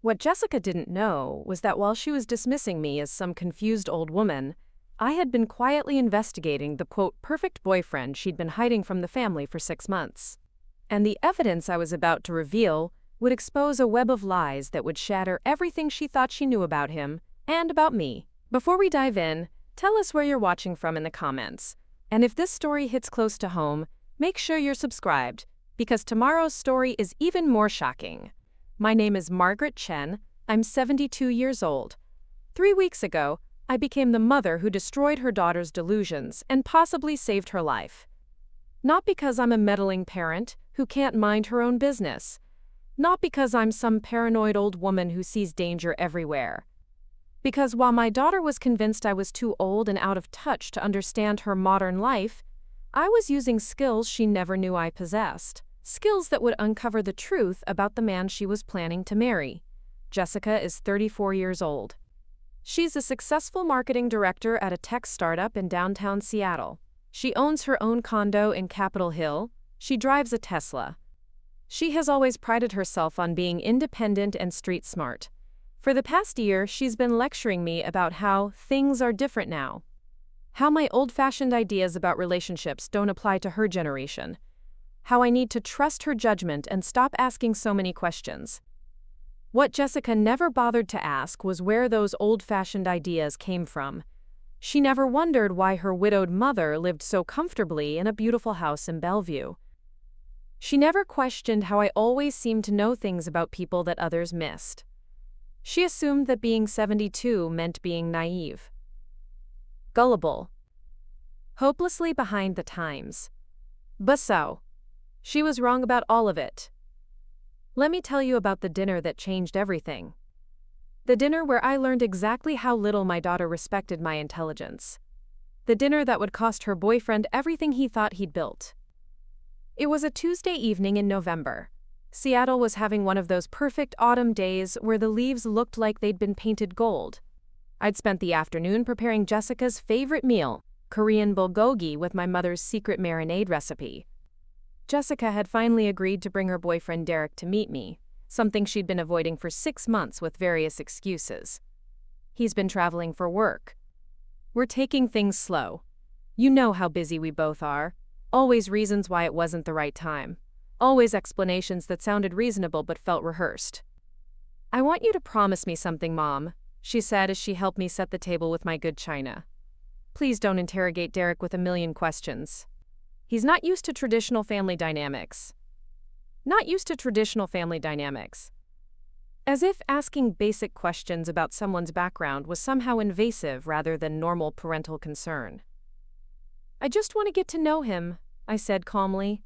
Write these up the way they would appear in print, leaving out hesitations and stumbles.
What Jessica didn't know was that while she was dismissing me as some confused old woman, I had been quietly investigating the quote, perfect boyfriend she'd been hiding from the family for 6 months. And the evidence I was about to reveal would expose a web of lies that would shatter everything she thought she knew about him and about me. Before we dive in, tell us where you're watching from in the comments. And if this story hits close to home, make sure you're subscribed, because tomorrow's story is even more shocking. My name is Margaret Chen. I'm 72 years old. 3 weeks ago, I became the mother who destroyed her daughter's delusions and possibly saved her life. Not because I'm a meddling parent who can't mind her own business. Not because I'm some paranoid old woman who sees danger everywhere. Because while my daughter was convinced I was too old and out of touch to understand her modern life, I was using skills she never knew I possessed. Skills that would uncover the truth about the man she was planning to marry. Jessica is 34 years old. She's a successful marketing director at a tech startup in downtown Seattle. She owns her own condo in Capitol Hill. She drives a Tesla. She has always prided herself on being independent and street smart. For the past year, she's been lecturing me about how things are different now. How my old-fashioned ideas about relationships don't apply to her generation. How I need to trust her judgment and stop asking so many questions. What Jessica never bothered to ask was where those old-fashioned ideas came from. She never wondered why her widowed mother lived so comfortably in a beautiful house in Bellevue. She never questioned how I always seemed to know things about people that others missed. She assumed that being 72 meant being naive, gullible, hopelessly behind the times. But so, she was wrong about all of it. Let me tell you about the dinner that changed everything. The dinner where I learned exactly how little my daughter respected my intelligence. The dinner that would cost her boyfriend everything he thought he'd built. It was a Tuesday evening in November. Seattle was having one of those perfect autumn days where the leaves looked like they'd been painted gold. I'd spent the afternoon preparing Jessica's favorite meal, Korean bulgogi with my mother's secret marinade recipe. Jessica had finally agreed to bring her boyfriend Derek to meet me, something she'd been avoiding for 6 months with various excuses. He's been traveling for work. We're taking things slow. You know how busy we both are. Always reasons why it wasn't the right time. Always explanations that sounded reasonable but felt rehearsed. I want you to promise me something, Mom, she said as she helped me set the table with my good china. Please don't interrogate Derek with a million questions. He's not used to traditional family dynamics. Not used to traditional family dynamics. As if asking basic questions about someone's background was somehow invasive rather than normal parental concern. I just want to get to know him, I said calmly.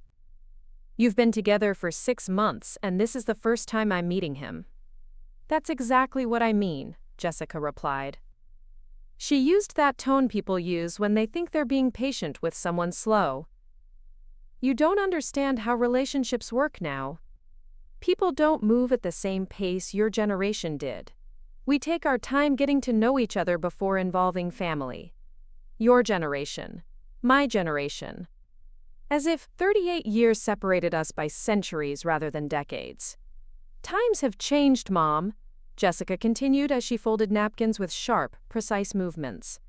You've been together for 6 months, and this is the first time I'm meeting him. That's exactly what I mean, Jessica replied. She used that tone people use when they think they're being patient with someone slow. You don't understand how relationships work now. People don't move at the same pace your generation did. We take our time getting to know each other before involving family. Your generation. My generation. As if 38 years separated us by centuries rather than decades. Times have changed, Mom, Jessica continued as she folded napkins with sharp, precise movements.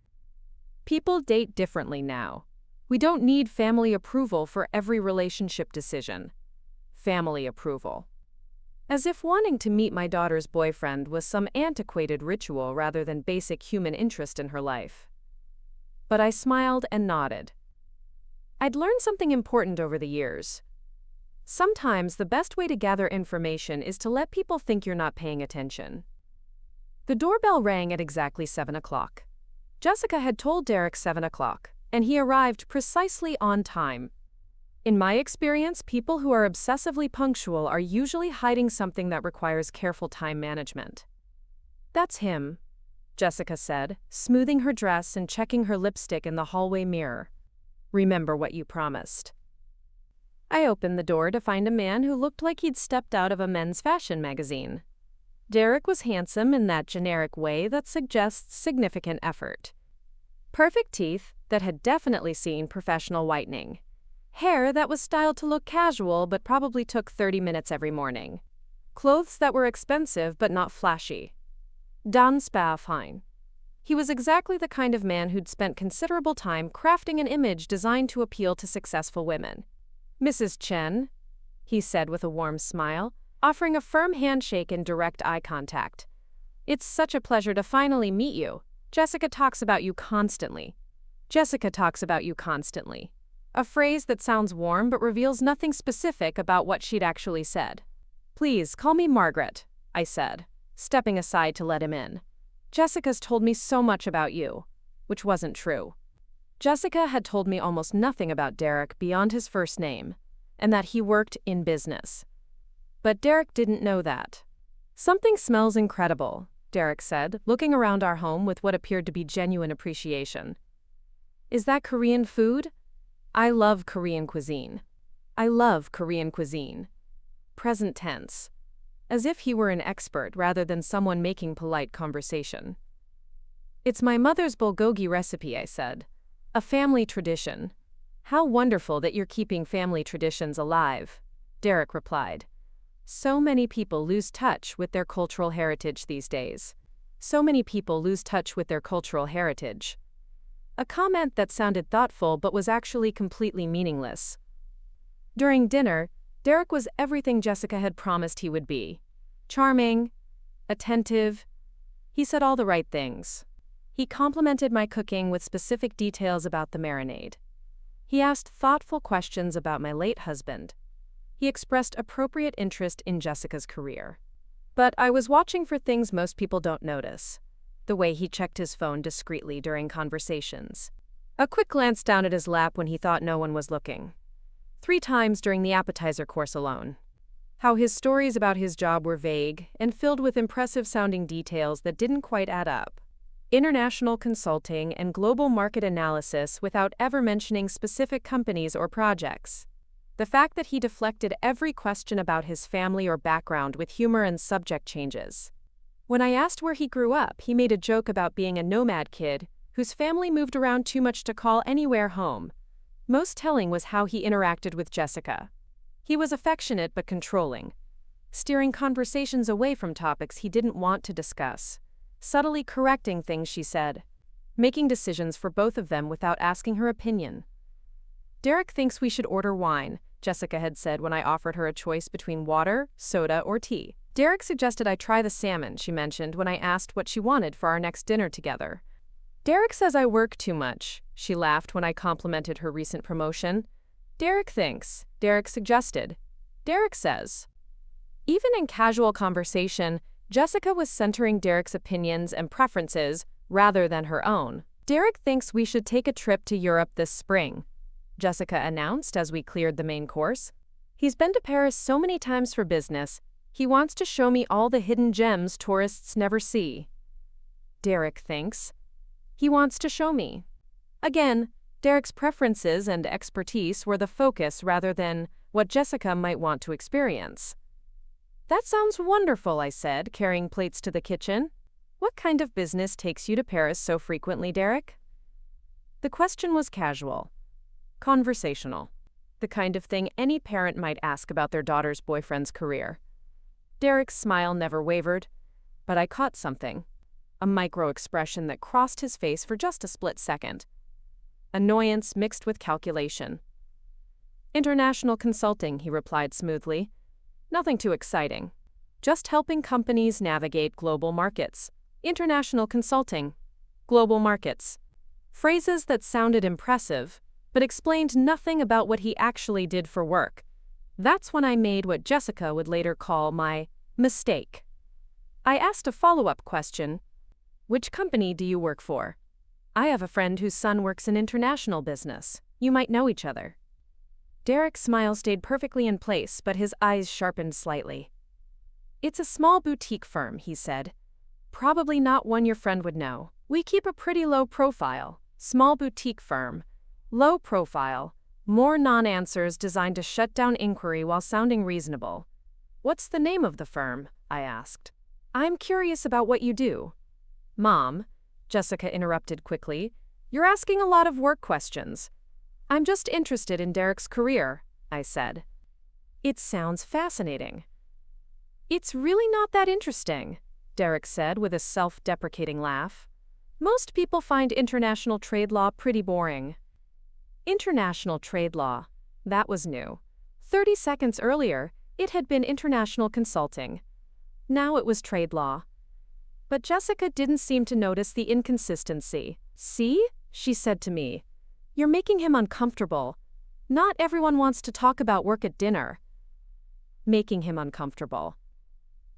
People date differently now. We don't need family approval for every relationship decision. Family approval. As if wanting to meet my daughter's boyfriend was some antiquated ritual rather than basic human interest in her life. But I smiled and nodded. I'd learned something important over the years. Sometimes the best way to gather information is to let people think you're not paying attention. The doorbell rang at exactly 7 o'clock. Jessica had told Derek 7 o'clock, and he arrived precisely on time. In my experience, people who are obsessively punctual are usually hiding something that requires careful time management. That's him, Jessica said, smoothing her dress and checking her lipstick in the hallway mirror. Remember what you promised. I opened the door to find a man who looked like he'd stepped out of a men's fashion magazine. Derek was handsome in that generic way that suggests significant effort. Perfect teeth that had definitely seen professional whitening. Hair that was styled to look casual but probably took 30 minutes every morning. Clothes that were expensive but not flashy. Dan spa fine. He was exactly the kind of man who'd spent considerable time crafting an image designed to appeal to successful women. Mrs. Chen, he said with a warm smile, offering a firm handshake and direct eye contact. It's such a pleasure to finally meet you. Jessica talks about you constantly. Jessica talks about you constantly. A phrase that sounds warm but reveals nothing specific about what she'd actually said. Please, call me Margaret, I said, stepping aside to let him in. Jessica's told me so much about you, which wasn't true. Jessica had told me almost nothing about Derek beyond his first name, and that he worked in business. But Derek didn't know that. Something smells incredible, Derek said, looking around our home with what appeared to be genuine appreciation. Is that Korean food? I love Korean cuisine. I love Korean cuisine. Present tense. As if he were an expert rather than someone making polite conversation. It's my mother's bulgogi recipe, I said. A family tradition. How wonderful that you're keeping family traditions alive, Derek replied. So many people lose touch with their cultural heritage these days. So many people lose touch with their cultural heritage. A comment that sounded thoughtful but was actually completely meaningless. During dinner, Derek was everything Jessica had promised he would be. Charming, attentive. He said all the right things. He complimented my cooking with specific details about the marinade. He asked thoughtful questions about my late husband. He expressed appropriate interest in Jessica's career. But I was watching for things most people don't notice. The way he checked his phone discreetly during conversations. A quick glance down at his lap when he thought no one was looking. 3 times during the appetizer course alone. How his stories about his job were vague and filled with impressive-sounding details that didn't quite add up. International consulting and global market analysis without ever mentioning specific companies or projects. The fact that he deflected every question about his family or background with humor and subject changes. When I asked where he grew up, he made a joke about being a nomad kid whose family moved around too much to call anywhere home. Most telling was how he interacted with Jessica. He was affectionate but controlling, steering conversations away from topics he didn't want to discuss, subtly correcting things she said, making decisions for both of them without asking her opinion. Derek thinks we should order wine, Jessica had said when I offered her a choice between water, soda, or tea. Derek suggested I try the salmon, she mentioned when I asked what she wanted for our next dinner together. Derek says I work too much, she laughed when I complimented her recent promotion. Derek thinks, Derek suggested, Derek says. Even in casual conversation, Jessica was centering Derek's opinions and preferences rather than her own. Derek thinks we should take a trip to Europe this spring, Jessica announced as we cleared the main course. He's been to Paris so many times for business, he wants to show me all the hidden gems tourists never see. Derek thinks. He wants to show me. Again, Derek's preferences and expertise were the focus rather than what Jessica might want to experience. That sounds wonderful, I said, carrying plates to the kitchen. What kind of business takes you to Paris so frequently, Derek? The question was casual, conversational, the kind of thing any parent might ask about their daughter's boyfriend's career. Derek's smile never wavered, but I caught something. A micro-expression that crossed his face for just a split second. Annoyance mixed with calculation. International consulting, he replied smoothly. Nothing too exciting. Just helping companies navigate global markets. International consulting. Global markets. Phrases that sounded impressive, but explained nothing about what he actually did for work. That's when I made what Jessica would later call my mistake. I asked a follow-up question. Which company do you work for? I have a friend whose son works in international business. You might know each other. Derek's smile stayed perfectly in place, but his eyes sharpened slightly. It's a small boutique firm, he said. Probably not one your friend would know. We keep a pretty low profile. Small boutique firm. Low profile. More non-answers designed to shut down inquiry while sounding reasonable. What's the name of the firm? I asked. I'm curious about what you do. Mom, Jessica interrupted quickly, you're asking a lot of work questions. I'm just interested in Derek's career, I said. It sounds fascinating. It's really not that interesting, Derek said with a self-deprecating laugh. Most people find international trade law pretty boring. International trade law. That was new. 30 seconds earlier, it had been international consulting. Now it was trade law. But Jessica didn't seem to notice the inconsistency. "See?" she said to me. "You're making him uncomfortable. Not everyone wants to talk about work at dinner." Making him uncomfortable.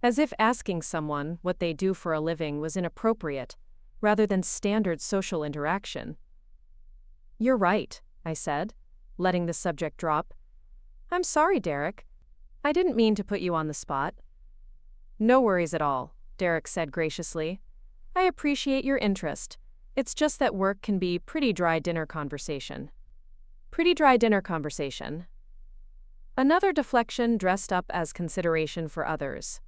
As if asking someone what they do for a living was inappropriate, rather than standard social interaction. "You're right," I said, letting the subject drop. "I'm sorry, Derek. I didn't mean to put you on the spot." "No worries at all," Derek said graciously. "I appreciate your interest. It's just that work can be pretty dry dinner conversation." Pretty dry dinner conversation. Another deflection dressed up as consideration for others.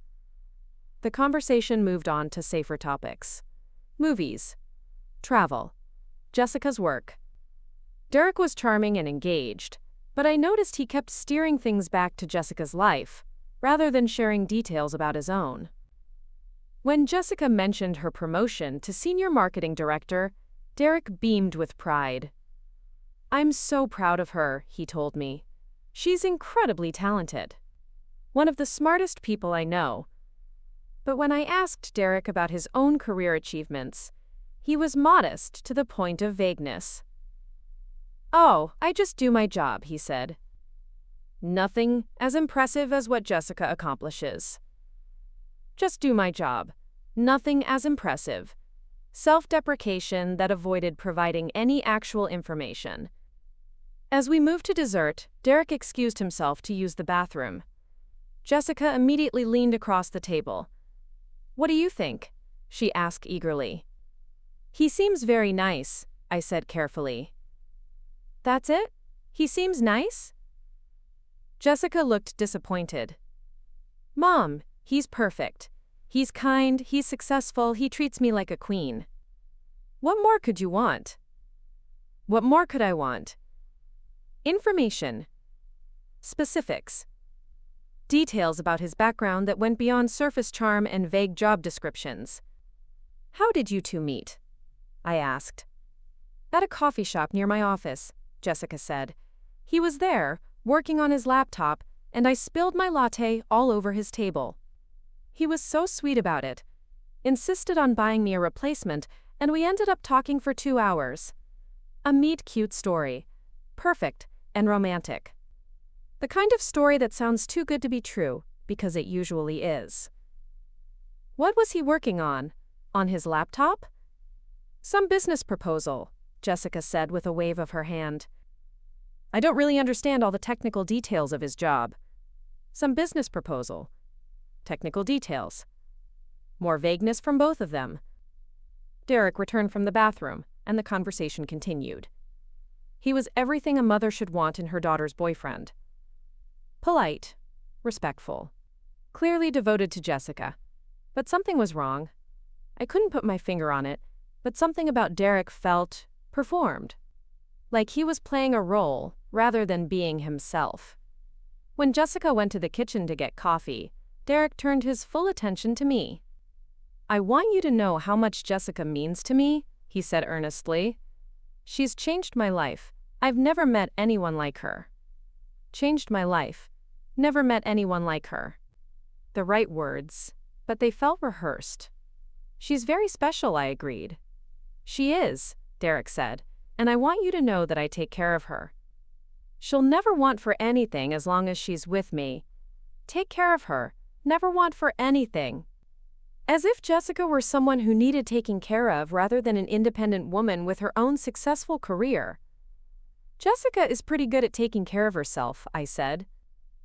The conversation moved on to safer topics. Movies. Travel. Jessica's work. Derek was charming and engaged, but I noticed he kept steering things back to Jessica's life, rather than sharing details about his own. When Jessica mentioned her promotion to senior marketing director, Derek beamed with pride. "I'm so proud of her," he told me. "She's incredibly talented. One of the smartest people I know." But when I asked Derek about his own career achievements, he was modest to the point of vagueness. "Oh, I just do my job," he said. "Nothing as impressive as what Jessica accomplishes." Just do my job. Nothing as impressive. Self-deprecation that avoided providing any actual information. As we moved to dessert, Derek excused himself to use the bathroom. Jessica immediately leaned across the table. "What do you think?" she asked eagerly. "He seems very nice," I said carefully. "That's it? He seems nice?" Jessica looked disappointed. "Mom, he's perfect. He's kind, he's successful, he treats me like a queen." "What more could you want?" "What more could I want?" "Information. Specifics. Details about his background that went beyond surface charm and vague job descriptions." "How did you two meet?" I asked. "At a coffee shop near my office," Jessica said. "He was there, working on his laptop, and I spilled my latte all over his table. He was so sweet about it. Insisted on buying me a replacement, and we ended up talking for 2 hours. A meet-cute story. Perfect and romantic. The kind of story that sounds too good to be true, because it usually is." "What was he working on? On his laptop?" "Some business proposal," Jessica said with a wave of her hand. "I don't really understand all the technical details of his job." "Some business proposal. Technical details." More vagueness from both of them. Derek returned from the bathroom, and the conversation continued. He was everything a mother should want in her daughter's boyfriend. Polite, respectful, clearly devoted to Jessica. But something was wrong. I couldn't put my finger on it, but something about Derek felt performed. Like he was playing a role rather than being himself. When Jessica went to the kitchen to get coffee, Derek turned his full attention to me. "I want you to know how much Jessica means to me," he said earnestly. "She's changed my life. I've never met anyone like her." Changed my life. Never met anyone like her. The right words, but they felt rehearsed. "She's very special," I agreed. "She is," Derek said, "and I want you to know that I take care of her. She'll never want for anything as long as she's with me. Take care of her. Never want for anything." As if Jessica were someone who needed taking care of rather than an independent woman with her own successful career. "Jessica is pretty good at taking care of herself," I said.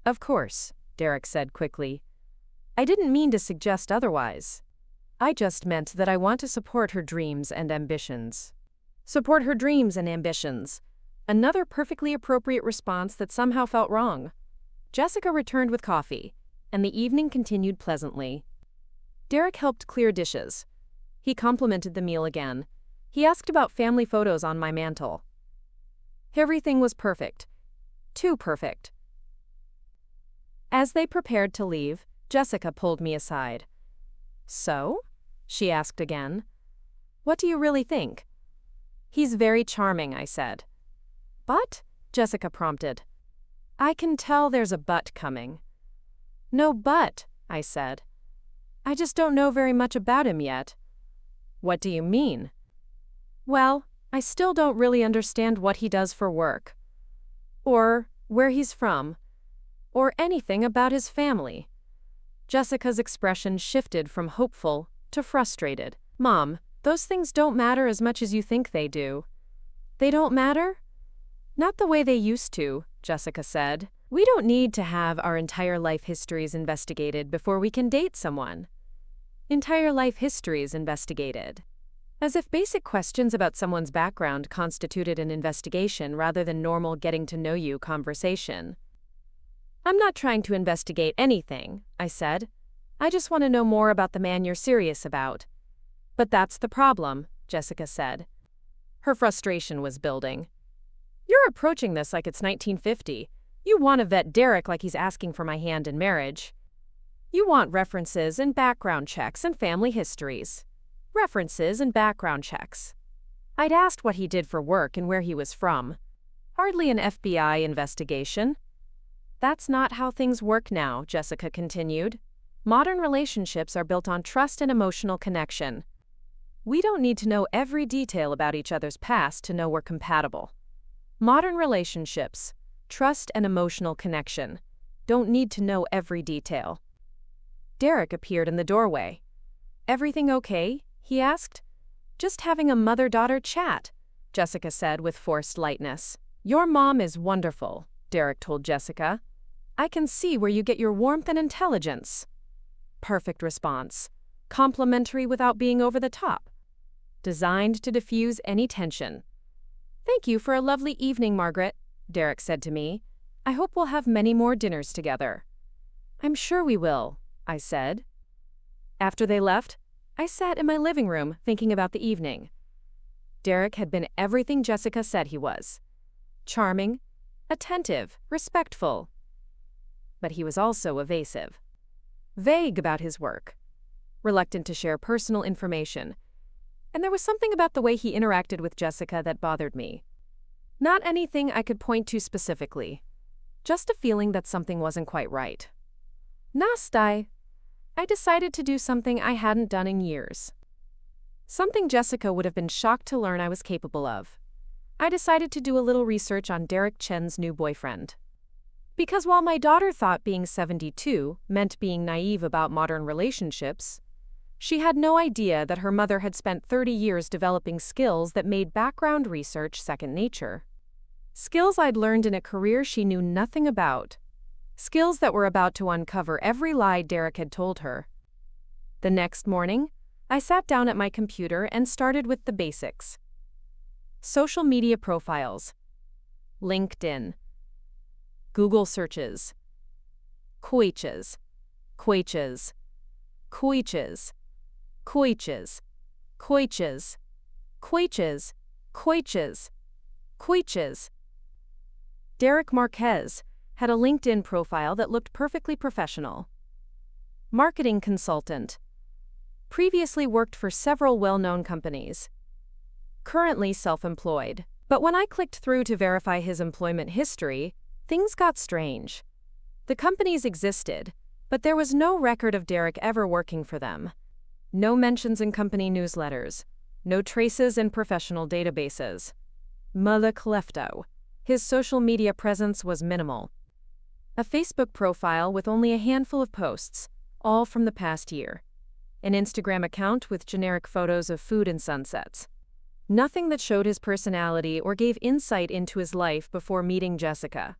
"Of course," Derek said quickly. "I didn't mean to suggest otherwise. I just meant that I want to support her dreams and ambitions." Support her dreams and ambitions. Another perfectly appropriate response that somehow felt wrong. Jessica returned with coffee, and the evening continued pleasantly. Derek helped clear dishes. He complimented the meal again. He asked about family photos on my mantle. Everything was perfect. Too perfect. As they prepared to leave, Jessica pulled me aside. So? She asked again. What do you really think? He's very charming, I said. But? Jessica prompted. I can tell there's a but coming. No but, I said. I just don't know very much about him yet. What do you mean? Well, I still don't really understand what he does for work. Or where he's from. Or anything about his family. Jessica's expression shifted from hopeful to frustrated. Mom, those things don't matter as much as you think they do. They don't matter? Not the way they used to, Jessica said. We don't need to have our entire life histories investigated before we can date someone. Entire life histories investigated. As if basic questions about someone's background constituted an investigation rather than normal getting-to-know-you conversation. I'm not trying to investigate anything, I said. I just want to know more about the man you're serious about. But that's the problem, Jessica said. Her frustration was building. You're approaching this like it's 1950. You want to vet Derek like he's asking for my hand in marriage. You want references and background checks and family histories. References and background checks. I'd asked what he did for work and where he was from. Hardly an FBI investigation. That's not how things work now, Jessica continued. Modern relationships are built on trust and emotional connection. We don't need to know every detail about each other's past to know we're compatible. Modern relationships, trust and emotional connection, don't need to know every detail. Derek appeared in the doorway. Everything okay? He asked. Just having a mother-daughter chat, Jessica said with forced lightness. Your mom is wonderful, Derek told Jessica. I can see where you get your warmth and intelligence. Perfect response. Complimentary without being over the top. Designed to diffuse any tension. Thank you for a lovely evening, Margaret, Derek said to me. I hope we'll have many more dinners together. I'm sure we will, I said. After they left, I sat in my living room thinking about the evening. Derek had been everything Jessica said he was. Charming, attentive, respectful. But he was also evasive. Vague about his work. Reluctant to share personal information. And there was something about the way he interacted with Jessica that bothered me. Not anything I could point to specifically. Just a feeling that something wasn't quite right. Nasty. I decided to do something I hadn't done in years. Something Jessica would have been shocked to learn I was capable of. I decided to do a little research on Margaret Chen's new boyfriend. Because while my daughter thought being 72 meant being naive about modern relationships, she had no idea that her mother had spent 30 years developing skills that made background research second nature. Skills I'd learned in a career she knew nothing about. Skills that were about to uncover every lie Derek had told her. The next morning, I sat down at my computer and started with the basics. Social media profiles. LinkedIn. Google searches. Coiches. Coiches. Coiches. Coiches. Coiches. Coiches. Coiches. Coiches. Derek Marquez had a LinkedIn profile that looked perfectly professional. Marketing consultant. Previously worked for several well-known companies. Currently self-employed. But when I clicked through to verify his employment history, things got strange. The companies existed, but there was no record of Derek ever working for them. No mentions in company newsletters. No traces in professional databases. Mala Clefto. His social media presence was minimal. A Facebook profile with only a handful of posts, all from the past year. An Instagram account with generic photos of food and sunsets. Nothing that showed his personality or gave insight into his life before meeting Jessica.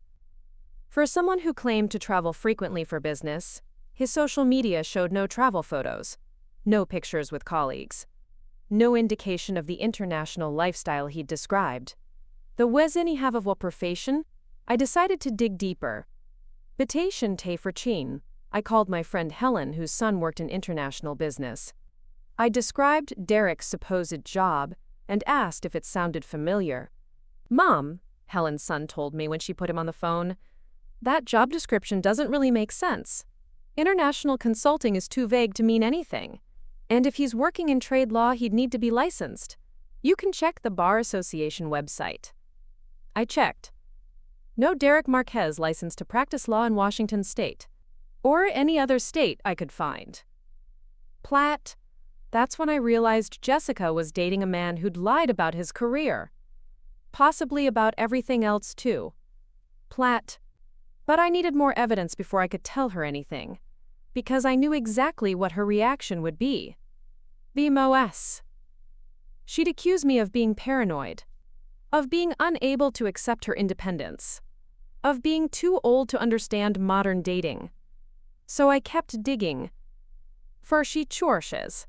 For someone who claimed to travel frequently for business, his social media showed no travel photos, no pictures with colleagues, no indication of the international lifestyle he'd described. The wezini have of what profession? I decided to dig deeper. Betation te Chin. I called my friend Helen, whose son worked in international business. I described Derek's supposed job and asked if it sounded familiar. Mom, Helen's son told me when she put him on the phone, that job description doesn't really make sense. International consulting is too vague to mean anything. And if he's working in trade law, he'd need to be licensed. You can check the Bar Association website. I checked. No Derek Marquez licensed to practice law in Washington state. Or any other state I could find. Platt. That's when I realized Jessica was dating a man who'd lied about his career. Possibly about everything else too. Platt. But I needed more evidence before I could tell her anything. Because I knew exactly what her reaction would be. BMOS. She'd accuse me of being paranoid. Of being unable to accept her independence. Of being too old to understand modern dating. So I kept digging. For she chorshes.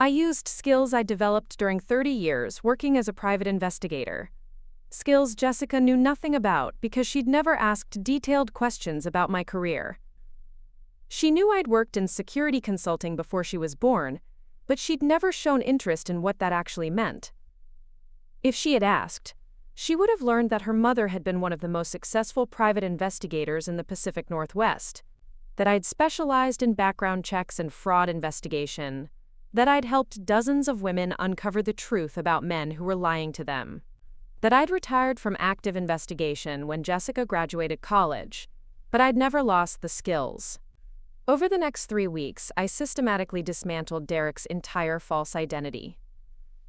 I used skills I developed during 30 years working as a private investigator. Skills Jessica knew nothing about because she'd never asked detailed questions about my career. She knew I'd worked in security consulting before she was born, but she'd never shown interest in what that actually meant. If she had asked, she would have learned that her mother had been one of the most successful private investigators in the Pacific Northwest, that I'd specialized in background checks and fraud investigation, that I'd helped dozens of women uncover the truth about men who were lying to them, that I'd retired from active investigation when Jessica graduated college, but I'd never lost the skills. Over the next 3 weeks, I systematically dismantled Derek's entire false identity.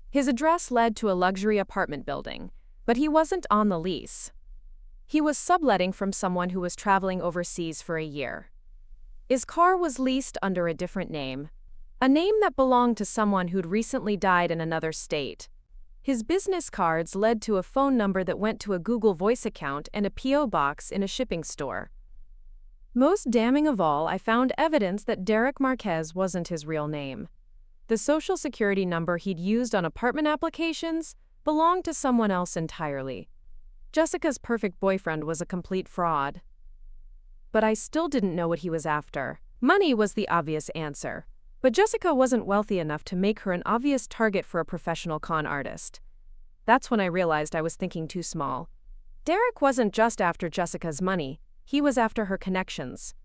His address led to a luxury apartment building, but he wasn't on the lease. He was subletting from someone who was traveling overseas for a year. His car was leased under a different name, a name that belonged to someone who'd recently died in another state. His business cards led to a phone number that went to a Google Voice account and a P.O. box in a shipping store. Most damning of all, I found evidence that Derek Marquez wasn't his real name. The social security number he'd used on apartment applications belonged to someone else entirely. Jessica's perfect boyfriend was a complete fraud. But I still didn't know what he was after. Money was the obvious answer. But Jessica wasn't wealthy enough to make her an obvious target for a professional con artist. That's when I realized I was thinking too small. Derek wasn't just after Jessica's money. He was after her connections,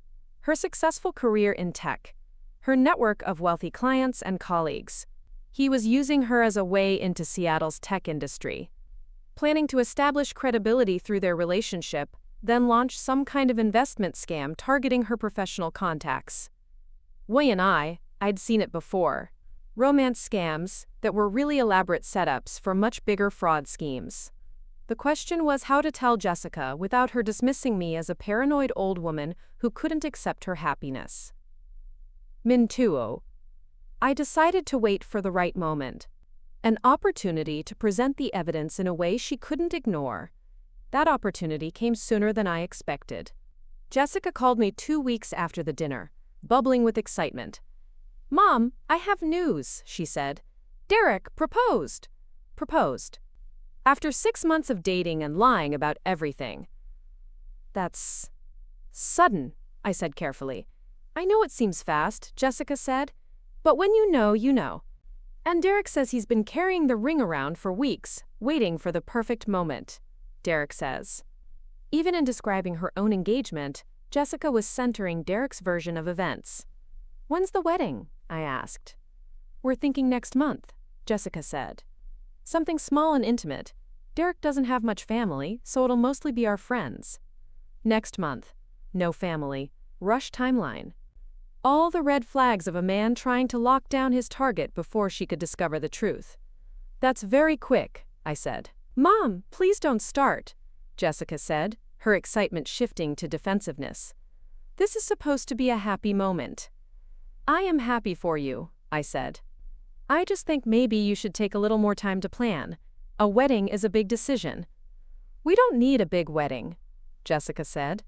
her successful career in tech, her network of wealthy clients and colleagues. He was using her as a way into Seattle's tech industry, planning to establish credibility through their relationship, then launch some kind of investment scam targeting her professional contacts. Wei and I'd seen it before. Romance scams that were really elaborate setups for much bigger fraud schemes. The question was how to tell Jessica without her dismissing me as a paranoid old woman who couldn't accept her happiness. Mintuo. I decided to wait for the right moment. An opportunity to present the evidence in a way she couldn't ignore. That opportunity came sooner than I expected. Jessica called me 2 weeks after the dinner, bubbling with excitement. "Mom, I have news," she said. "Derek proposed." Proposed. After 6 months of dating and lying about everything. "That's sudden," I said carefully. "I know it seems fast," Jessica said, "but when you know, you know. And Derek says he's been carrying the ring around for weeks, waiting for the perfect moment," Derek says. Even in describing her own engagement, Jessica was centering Derek's version of events. "When's the wedding?" I asked. "We're thinking next month," Jessica said. "Something small and intimate. Derek doesn't have much family, so it'll mostly be our friends." Next month. No family. Rush timeline. All the red flags of a man trying to lock down his target before she could discover the truth. "That's very quick," I said. "Mom, please don't start," Jessica said, her excitement shifting to defensiveness. "This is supposed to be a happy moment." "I am happy for you," I said. "I just think maybe you should take a little more time to plan. A wedding is a big decision." "We don't need a big wedding," Jessica said.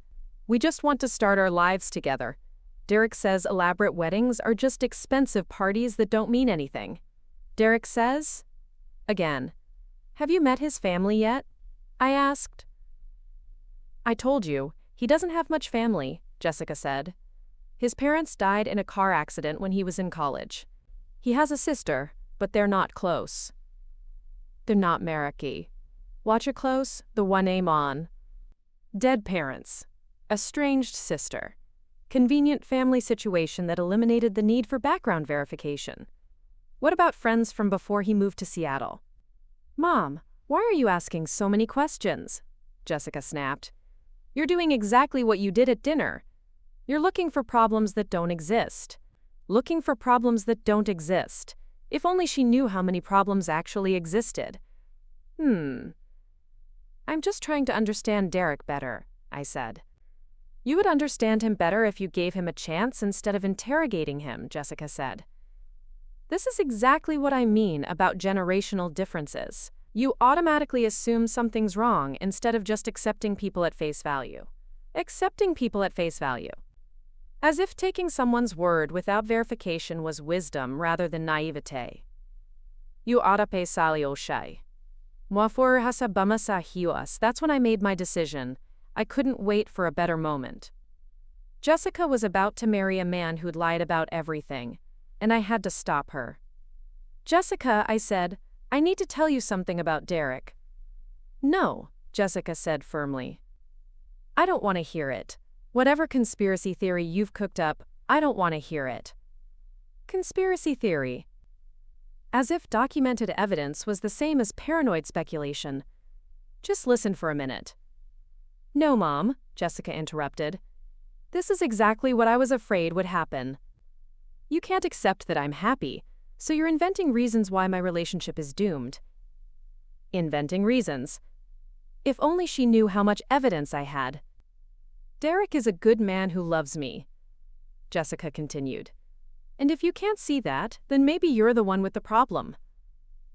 "We just want to start our lives together. Derek says elaborate weddings are just expensive parties that don't mean anything." Derek says? Again. "Have you met his family yet?" I asked. "I told you, he doesn't have much family," Jessica said. "His parents died in a car accident when he was in college. He has a sister, but they're not close." "They're not Mariki. Watch it close, the one name on. Dead parents. Estranged sister. Convenient family situation that eliminated the need for background verification. What about friends from before he moved to Seattle? Mom, why are you asking so many questions? Jessica snapped. You're doing exactly what you did at dinner. You're looking for problems that don't exist. Looking for problems that don't exist. If only she knew how many problems actually existed. I'm just trying to understand Derek better, I said. You would understand him better if you gave him a chance instead of interrogating him, Jessica said. This is exactly what I mean about generational differences. You automatically assume something's wrong instead of just accepting people at face value. Accepting people at face value. As if taking someone's word without verification was wisdom rather than naivete. You arape salio shay. Mwafur hasa bamasa hiwas. That's when I made my decision. I couldn't wait for a better moment. Jessica was about to marry a man who'd lied about everything, and I had to stop her. Jessica, I said, I need to tell you something about Derek. No, Jessica said firmly. I don't want to hear it. Whatever conspiracy theory you've cooked up, I don't want to hear it. Conspiracy theory. As if documented evidence was the same as paranoid speculation. Just listen for a minute. No, Mom, Jessica interrupted. This is exactly what I was afraid would happen. You can't accept that I'm happy, so you're inventing reasons why my relationship is doomed. Inventing reasons. If only she knew how much evidence I had. Derek is a good man who loves me, Jessica continued. And if you can't see that, then maybe you're the one with the problem.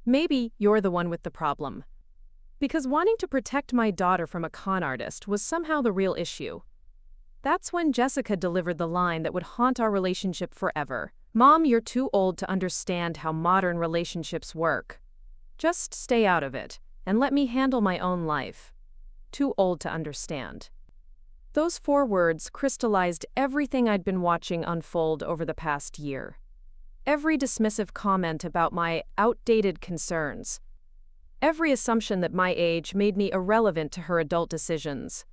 Maybe you're the one with the problem. Because wanting to protect my daughter from a con artist was somehow the real issue. That's when Jessica delivered the line that would haunt our relationship forever. Mom, you're too old to understand how modern relationships work. Just stay out of it, and let me handle my own life. Too old to understand. Those 4 words crystallized everything I'd been watching unfold over the past year. Every dismissive comment about my outdated concerns. Every assumption that my age made me irrelevant to her adult decisions.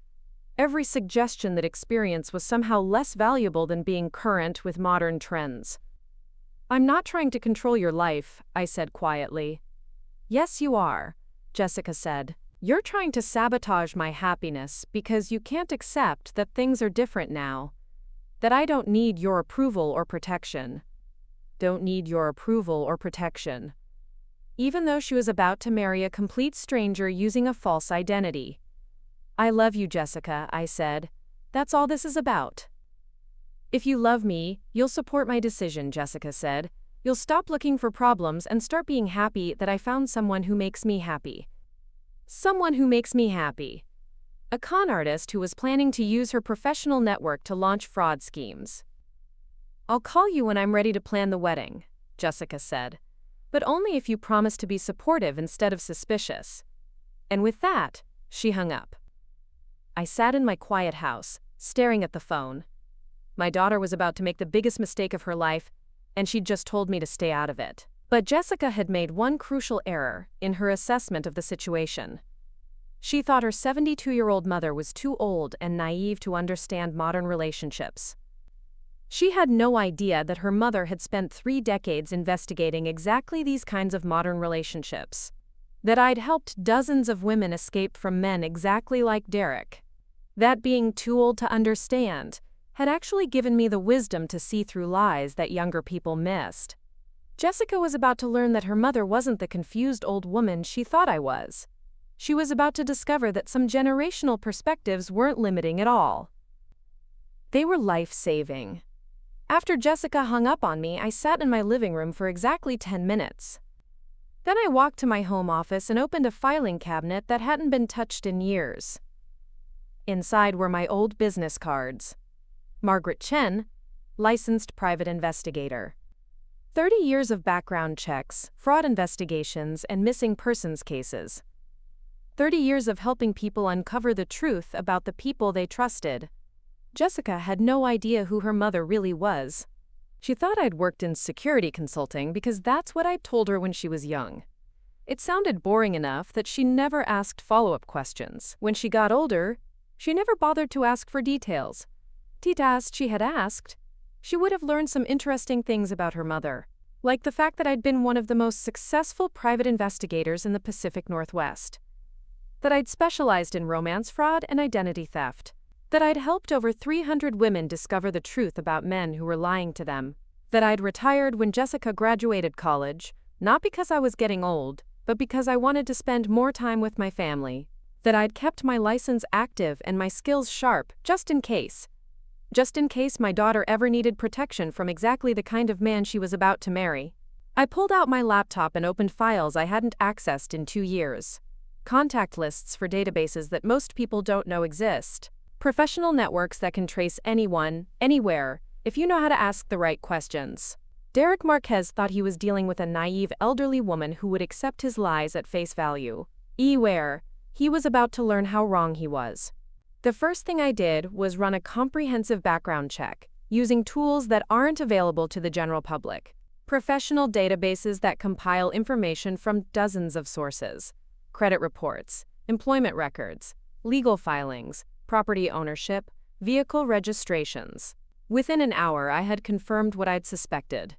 Every suggestion that experience was somehow less valuable than being current with modern trends. I'm not trying to control your life, I said quietly. Yes, you are, Jessica said. You're trying to sabotage my happiness because you can't accept that things are different now. That I don't need your approval or protection. Don't need your approval or protection. Even though she was about to marry a complete stranger using a false identity. I love you, Jessica, I said. That's all this is about. If you love me, you'll support my decision, Jessica said. You'll stop looking for problems and start being happy that I found someone who makes me happy. Someone who makes me happy. A con artist who was planning to use her professional network to launch fraud schemes. I'll call you when I'm ready to plan the wedding, Jessica said. But only if you promise to be supportive instead of suspicious. And with that, she hung up. I sat in my quiet house, staring at the phone. My daughter was about to make the biggest mistake of her life, and she'd just told me to stay out of it. But Jessica had made one crucial error in her assessment of the situation. She thought her 72-year-old mother was too old and naive to understand modern relationships. She had no idea that her mother had spent 3 decades investigating exactly these kinds of modern relationships. That I'd helped dozens of women escape from men exactly like Derek. That being too old to understand had actually given me the wisdom to see through lies that younger people missed. Jessica was about to learn that her mother wasn't the confused old woman she thought I was. She was about to discover that some generational perspectives weren't limiting at all. They were life-saving. After Jessica hung up on me, I sat in my living room for exactly 10 minutes. Then I walked to my home office and opened a filing cabinet that hadn't been touched in years. Inside were my old business cards. Margaret Chen, licensed private investigator. 30 years of background checks, fraud investigations, and missing persons cases. 30 years of helping people uncover the truth about the people they trusted. Jessica had no idea who her mother really was. She thought I'd worked in security consulting because that's what I'd told her when she was young. It sounded boring enough that she never asked follow-up questions. When she got older, she never bothered to ask for details. Titas she had asked, she would have learned some interesting things about her mother, like the fact that I'd been one of the most successful private investigators in the Pacific Northwest, that I'd specialized in romance fraud and identity theft, that I'd helped over 300 women discover the truth about men who were lying to them, that I'd retired when Jessica graduated college, not because I was getting old, but because I wanted to spend more time with my family, that I'd kept my license active and my skills sharp just in case my daughter ever needed protection from exactly the kind of man she was about to marry. I pulled out my laptop and opened files I hadn't accessed in 2 years. Contact lists for databases that most people don't know exist. Professional networks that can trace anyone, anywhere, if you know how to ask the right questions. Derek Marquez thought he was dealing with a naive elderly woman who would accept his lies at face value. Where he was about to learn how wrong he was. The first thing I did was run a comprehensive background check, using tools that aren't available to the general public. Professional databases that compile information from dozens of sources. Credit reports, employment records, legal filings, property ownership, vehicle registrations. Within an hour, I had confirmed what I'd suspected.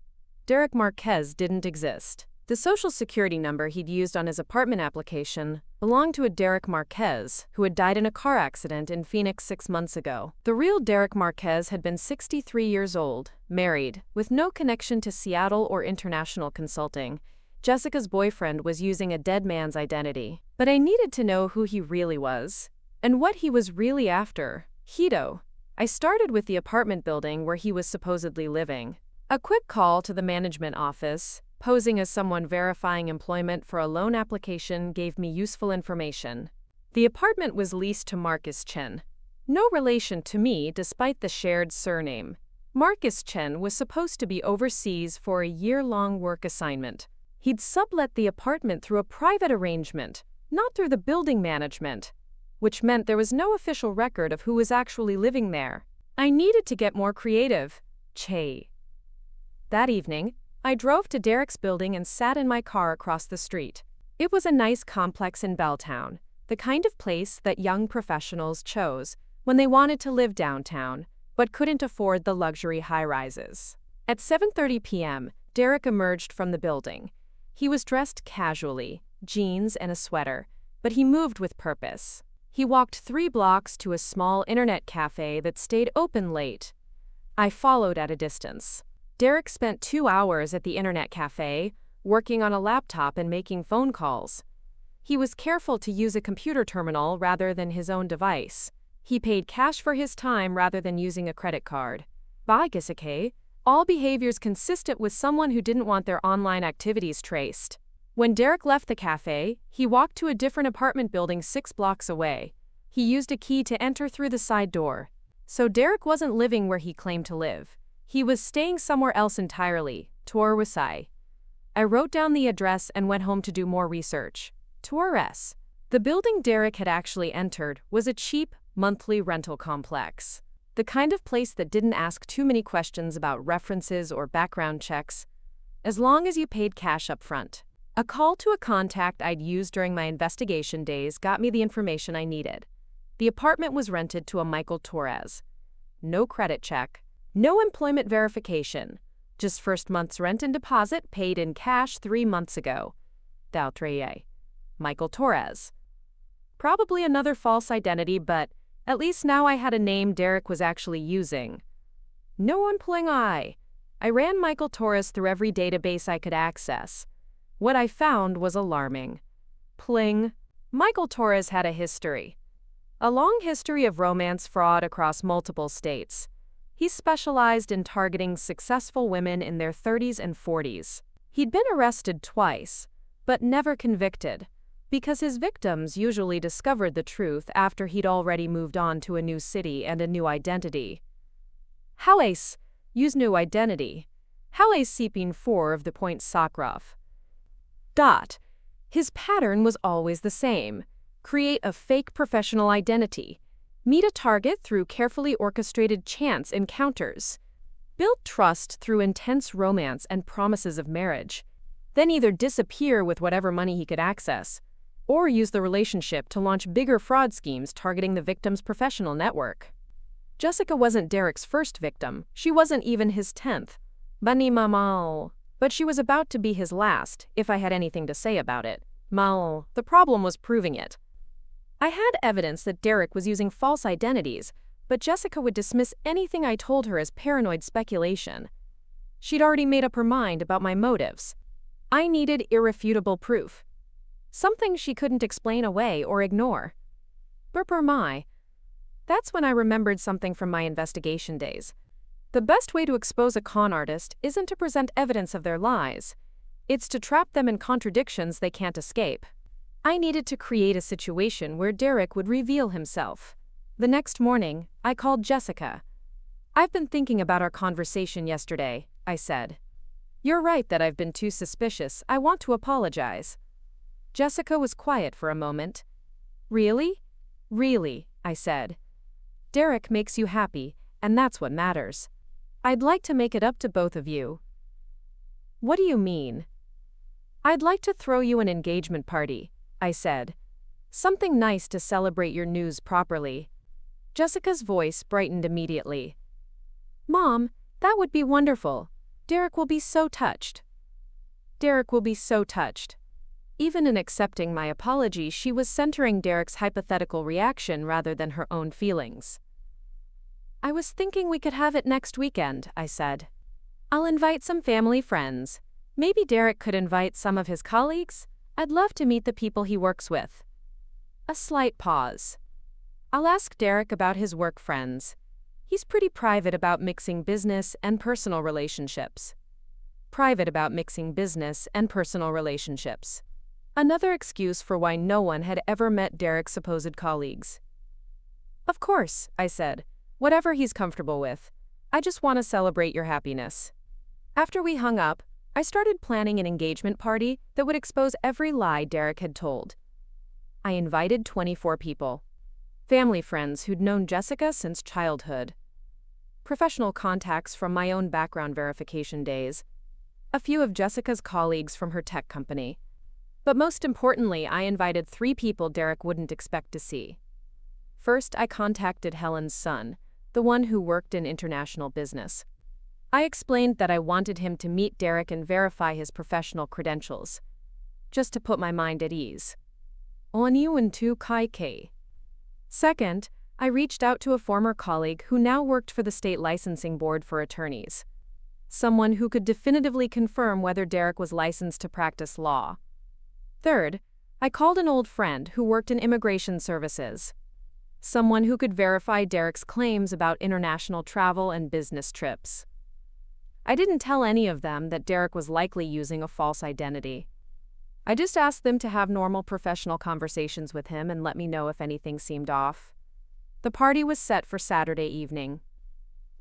Derek Marquez didn't exist. The social security number he'd used on his apartment application belonged to a Derek Marquez who had died in a car accident in Phoenix 6 months ago. The real Derek Marquez had been 63 years old, married, with no connection to Seattle or international consulting. Jessica's boyfriend was using a dead man's identity. But I needed to know who he really was, and what he was really after. Hito. I started with the apartment building where he was supposedly living. A quick call to the management office, posing as someone verifying employment for a loan application, gave me useful information. The apartment was leased to Margaret Chen. No relation to me despite the shared surname. Margaret Chen was supposed to be overseas for a year-long work assignment. He'd sublet the apartment through a private arrangement, not through the building management, which meant there was no official record of who was actually living there. I needed to get more creative. That evening, I drove to Derek's building and sat in my car across the street. It was a nice complex in Belltown, the kind of place that young professionals chose when they wanted to live downtown, but couldn't afford the luxury high-rises. At 7:30 p.m., Derek emerged from the building. He was dressed casually, jeans and a sweater, but he moved with purpose. He walked 3 blocks to a small internet cafe that stayed open late. I followed at a distance. Derek spent 2 hours at the internet cafe, working on a laptop and making phone calls. He was careful to use a computer terminal rather than his own device. He paid cash for his time rather than using a credit card. All behaviors consistent with someone who didn't want their online activities traced. When Derek left the cafe, he walked to a different apartment building 6 blocks away. He used a key to enter through the side door. So Derek wasn't living where he claimed to live. He was staying somewhere else entirely, Torresai. I wrote down the address and went home to do more research. Torres. The building Derek had actually entered was a cheap, monthly rental complex. The kind of place that didn't ask too many questions about references or background checks, as long as you paid cash up front. A call to a contact I'd used during my investigation days got me the information I needed. The apartment was rented to a Michael Torres. No credit check. No employment verification, just first month's rent and deposit paid in cash 3 months ago. Michael Torres. Probably another false identity, but at least now I had a name Derek was actually using. No one pulling eye. I ran Michael Torres through every database I could access. What I found was alarming. Pling. Michael Torres had a history. A long history of romance fraud across multiple states. He specialized in targeting successful women in their 30s and 40s. He'd been arrested twice, but never convicted, because his victims usually discovered the truth after he'd already moved on to a new city and a new identity. Hales, use new identity. Hales Sipin 4 of the Point Sakrov. His pattern was always the same. Create a fake professional identity. Meet a target through carefully orchestrated chance encounters. Build trust through intense romance and promises of marriage. Then either disappear with whatever money he could access, or use the relationship to launch bigger fraud schemes targeting the victim's professional network. Jessica wasn't Derek's first victim, she wasn't even his 10th. Bunny Mamal. But she was about to be his last, if I had anything to say about it. Mal. The problem was proving it. I had evidence that Derek was using false identities, but Jessica would dismiss anything I told her as paranoid speculation. She'd already made up her mind about my motives. I needed irrefutable proof. Something she couldn't explain away or ignore. Burper. That's when I remembered something from my investigation days. The best way to expose a con artist isn't to present evidence of their lies. It's to trap them in contradictions they can't escape. I needed to create a situation where Derek would reveal himself. The next morning, I called Jessica. "I've been thinking about our conversation yesterday," I said. "You're right that I've been too suspicious. I want to apologize." Jessica was quiet for a moment. "Really?" "Really," I said. "Derek makes you happy, and that's what matters. I'd like to make it up to both of you." "What do you mean?" "I'd like to throw you an engagement party," I said. "Something nice to celebrate your news properly." Jessica's voice brightened immediately. "Mom, that would be wonderful. Derek will be so touched." Derek will be so touched. Even in accepting my apology, she was centering Derek's hypothetical reaction rather than her own feelings. "I was thinking we could have it next weekend," I said. "I'll invite some family friends. Maybe Derek could invite some of his colleagues? I'd love to meet the people he works with." A slight pause. "I'll ask Derek about his work friends. He's pretty private about mixing business and personal relationships." Private about mixing business and personal relationships. Another excuse for why no one had ever met Derek's supposed colleagues. "Of course," I said. "Whatever he's comfortable with. I just want to celebrate your happiness." After we hung up, I started planning an engagement party that would expose every lie Derek had told. I invited 24 people. Family friends who'd known Jessica since childhood. Professional contacts from my own background verification days. A few of Jessica's colleagues from her tech company. But most importantly, I invited 3 people Derek wouldn't expect to see. First, I contacted Helen's son, the one who worked in international business. I explained that I wanted him to meet Derek and verify his professional credentials, just to put my mind at ease. Onyu kai kei. Second, I reached out to a former colleague who now worked for the state licensing board for attorneys. Someone who could definitively confirm whether Derek was licensed to practice law. Third, I called an old friend who worked in immigration services. Someone who could verify Derek's claims about international travel and business trips. I didn't tell any of them that Derek was likely using a false identity. I just asked them to have normal professional conversations with him and let me know if anything seemed off. The party was set for Saturday evening.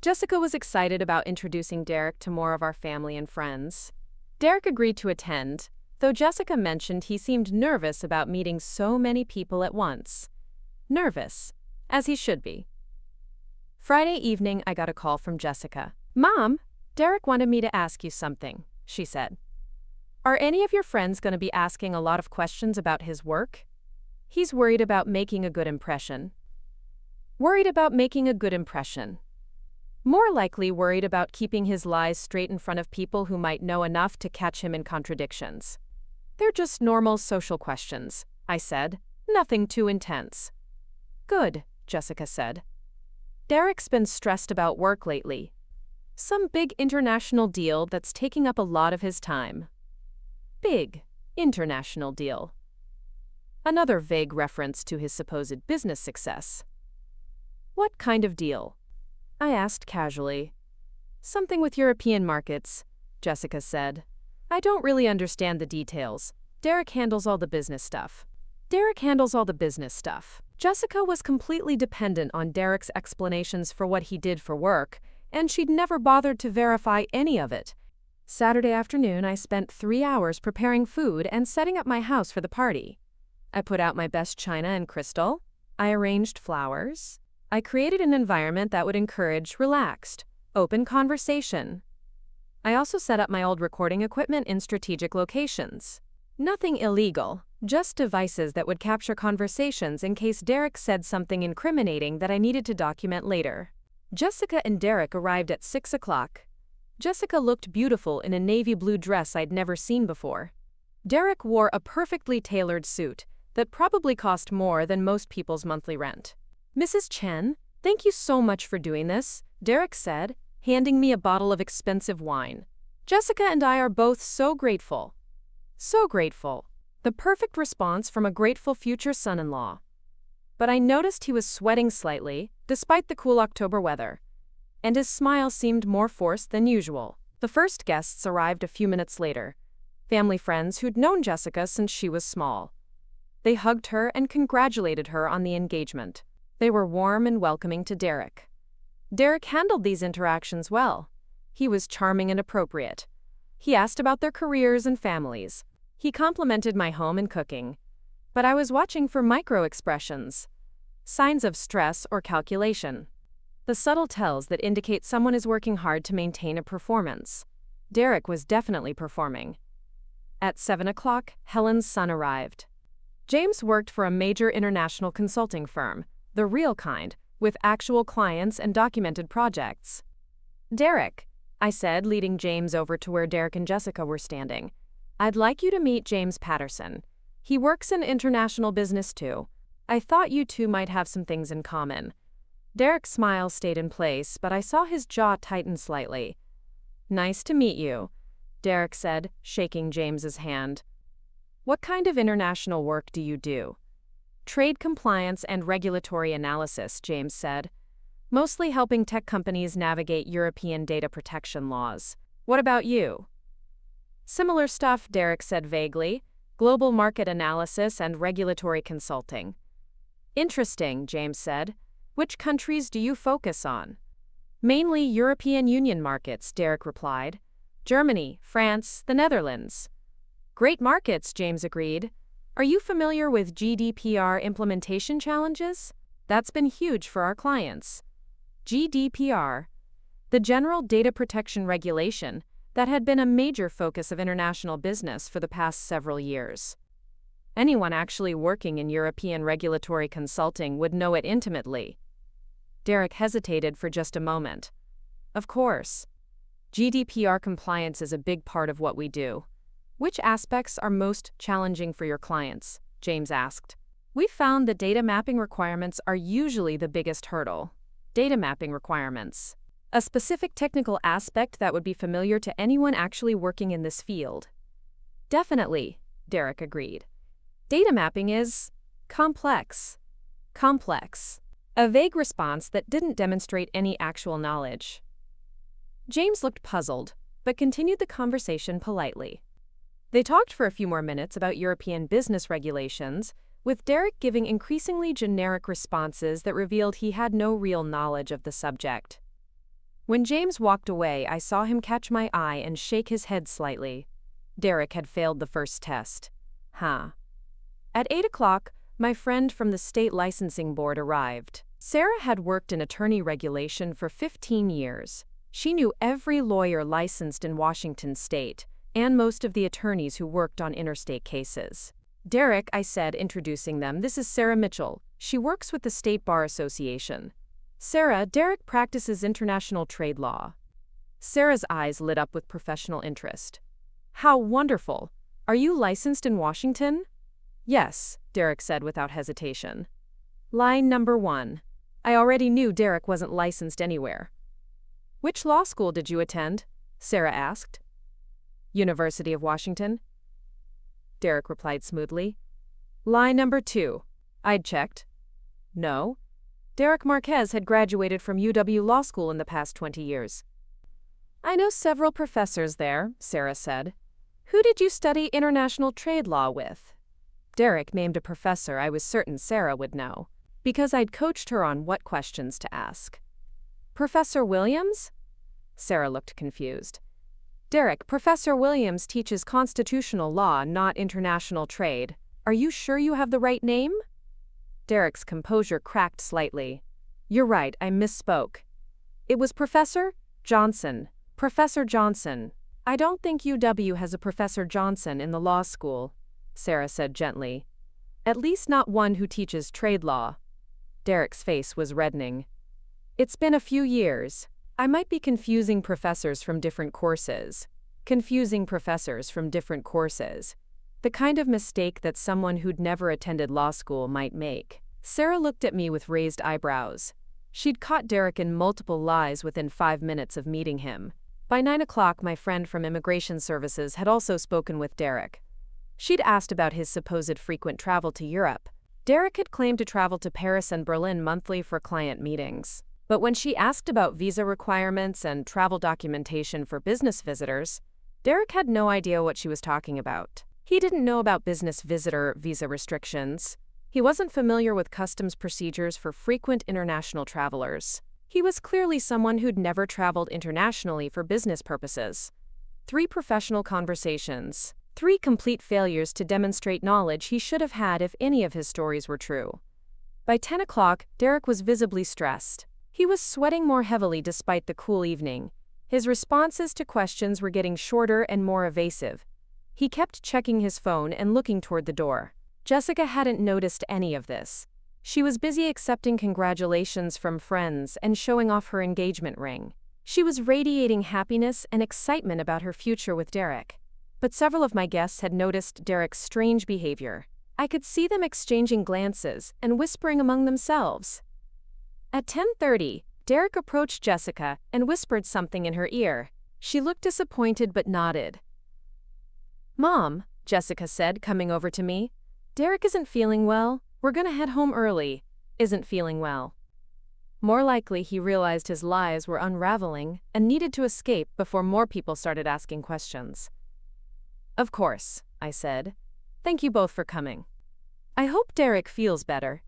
Jessica was excited about introducing Derek to more of our family and friends. Derek agreed to attend, though Jessica mentioned he seemed nervous about meeting so many people at once. Nervous, as he should be. Friday evening, I got a call from Jessica. "Mom, Derek wanted me to ask you something," she said. "Are any of your friends going to be asking a lot of questions about his work? He's worried about making a good impression." Worried about making a good impression. More likely worried about keeping his lies straight in front of people who might know enough to catch him in contradictions. "They're just normal social questions," I said. "Nothing too intense." "Good," Jessica said. "Derek's been stressed about work lately. Some big international deal that's taking up a lot of his time." Big international deal. Another vague reference to his supposed business success. "What kind of deal?" I asked casually. "Something with European markets," Jessica said. "I don't really understand the details. Derek handles all the business stuff." Jessica was completely dependent on Derek's explanations for what he did for work, and she'd never bothered to verify any of it. Saturday afternoon, I spent 3 hours preparing food and setting up my house for the party. I put out my best china and crystal. I arranged flowers. I created an environment that would encourage relaxed, open conversation. I also set up my old recording equipment in strategic locations. Nothing illegal, just devices that would capture conversations in case Derek said something incriminating that I needed to document later. Jessica and Derek arrived at 6 o'clock. Jessica looked beautiful in a navy blue dress I'd never seen before. Derek wore a perfectly tailored suit that probably cost more than most people's monthly rent. "Mrs. Chen, thank you so much for doing this," Derek said, handing me a bottle of expensive wine. "Jessica and I are both so grateful." So grateful. The perfect response from a grateful future son-in-law. But I noticed he was sweating slightly, despite the cool October weather, and his smile seemed more forced than usual. The first guests arrived a few minutes later, family friends who'd known Jessica since she was small. They hugged her and congratulated her on the engagement. They were warm and welcoming to Derek. Derek handled these interactions well. He was charming and appropriate. He asked about their careers and families. He complimented my home and cooking. But I was watching for micro-expressions, signs of stress or calculation. The subtle tells that indicate someone is working hard to maintain a performance. Derek was definitely performing. At 7 o'clock, Helen's son arrived. James worked for a major international consulting firm, the real kind, with actual clients and documented projects. "Derek," I said, leading James over to where Derek and Jessica were standing, "I'd like you to meet James Patterson. He works in international business too. I thought you two might have some things in common." Derek's smile stayed in place, but I saw his jaw tighten slightly. "Nice to meet you," Derek said, shaking James's hand. "What kind of international work do you do?" "Trade compliance and regulatory analysis," James said. "Mostly helping tech companies navigate European data protection laws. What about you?" "Similar stuff," Derek said vaguely. "Global market analysis and regulatory consulting." "Interesting," James said. "Which countries do you focus on?" "Mainly European Union markets," Derek replied. "Germany, France, the Netherlands." "Great markets," James agreed. "Are you familiar with GDPR implementation challenges? That's been huge for our clients." GDPR, the General Data Protection Regulation, that had been a major focus of international business for the past several years. Anyone actually working in European regulatory consulting would know it intimately. Derek hesitated for just a moment. "Of course. GDPR compliance is a big part of what we do." "Which aspects are most challenging for your clients?" James asked. "We found that data mapping requirements are usually the biggest hurdle." Data mapping requirements. A specific technical aspect that would be familiar to anyone actually working in this field. "Definitely," Derek agreed. "Data mapping is complex." Complex. A vague response that didn't demonstrate any actual knowledge. James looked puzzled, but continued the conversation politely. They talked for a few more minutes about European business regulations, with Derek giving increasingly generic responses that revealed he had no real knowledge of the subject. When James walked away, I saw him catch my eye and shake his head slightly. Derek had failed the first test. At 8 o'clock, my friend from the state licensing board arrived. Sarah had worked in attorney regulation for 15 years. She knew every lawyer licensed in Washington state, and most of the attorneys who worked on interstate cases. "Derek," I said, introducing them, "this is Sarah Mitchell. She works with the State Bar Association." "Sarah, Derek practices international trade law." Sarah's eyes lit up with professional interest. "How wonderful! Are you licensed in Washington?" "Yes," Derek said without hesitation. Line number 1. I already knew Derek wasn't licensed anywhere. "Which law school did you attend?" Sarah asked. "University of Washington," Derek replied smoothly. Line number 2. I'd checked. No. Derek Marquez had graduated from UW Law School in the past 20 years. "I know several professors there," Sarah said. "Who did you study international trade law with?" Derek named a professor I was certain Sarah would know, because I'd coached her on what questions to ask. "Professor Williams?" Sarah looked confused. "Derek, Professor Williams teaches constitutional law, not international trade. Are you sure you have the right name?" Derek's composure cracked slightly. "You're right, I misspoke. It was Professor Johnson. Professor Johnson. I don't think UW has a Professor Johnson in the law school," Sarah said gently. "At least not one who teaches trade law." Derek's face was reddening. It's been a few years. I might be confusing professors from different courses. Confusing professors from different courses. The kind of mistake that someone who'd never attended law school might make. Sarah looked at me with raised eyebrows. She'd caught Derek in multiple lies within 5 minutes of meeting him. By 9 o'clock, my friend from Immigration Services had also spoken with Derek. She'd asked about his supposed frequent travel to Europe. Derek had claimed to travel to Paris and Berlin monthly for client meetings. But when she asked about visa requirements and travel documentation for business visitors, Derek had no idea what she was talking about. He didn't know about business visitor visa restrictions. He wasn't familiar with customs procedures for frequent international travelers. He was clearly someone who'd never traveled internationally for business purposes. 3 professional conversations. 3 complete failures to demonstrate knowledge he should have had if any of his stories were true. By 10 o'clock, Derek was visibly stressed. He was sweating more heavily despite the cool evening. His responses to questions were getting shorter and more evasive. He kept checking his phone and looking toward the door. Jessica hadn't noticed any of this. She was busy accepting congratulations from friends and showing off her engagement ring. She was radiating happiness and excitement about her future with Derek. But several of my guests had noticed Derek's strange behavior. I could see them exchanging glances and whispering among themselves. At 10:30, Derek approached Jessica and whispered something in her ear. She looked disappointed but nodded. "Mom," Jessica said, coming over to me, "Derek isn't feeling well. We're gonna head home early." Isn't feeling well. More likely he realized his lies were unraveling and needed to escape before more people started asking questions. "Of course," I said. "Thank you both for coming. I hope Derek feels better."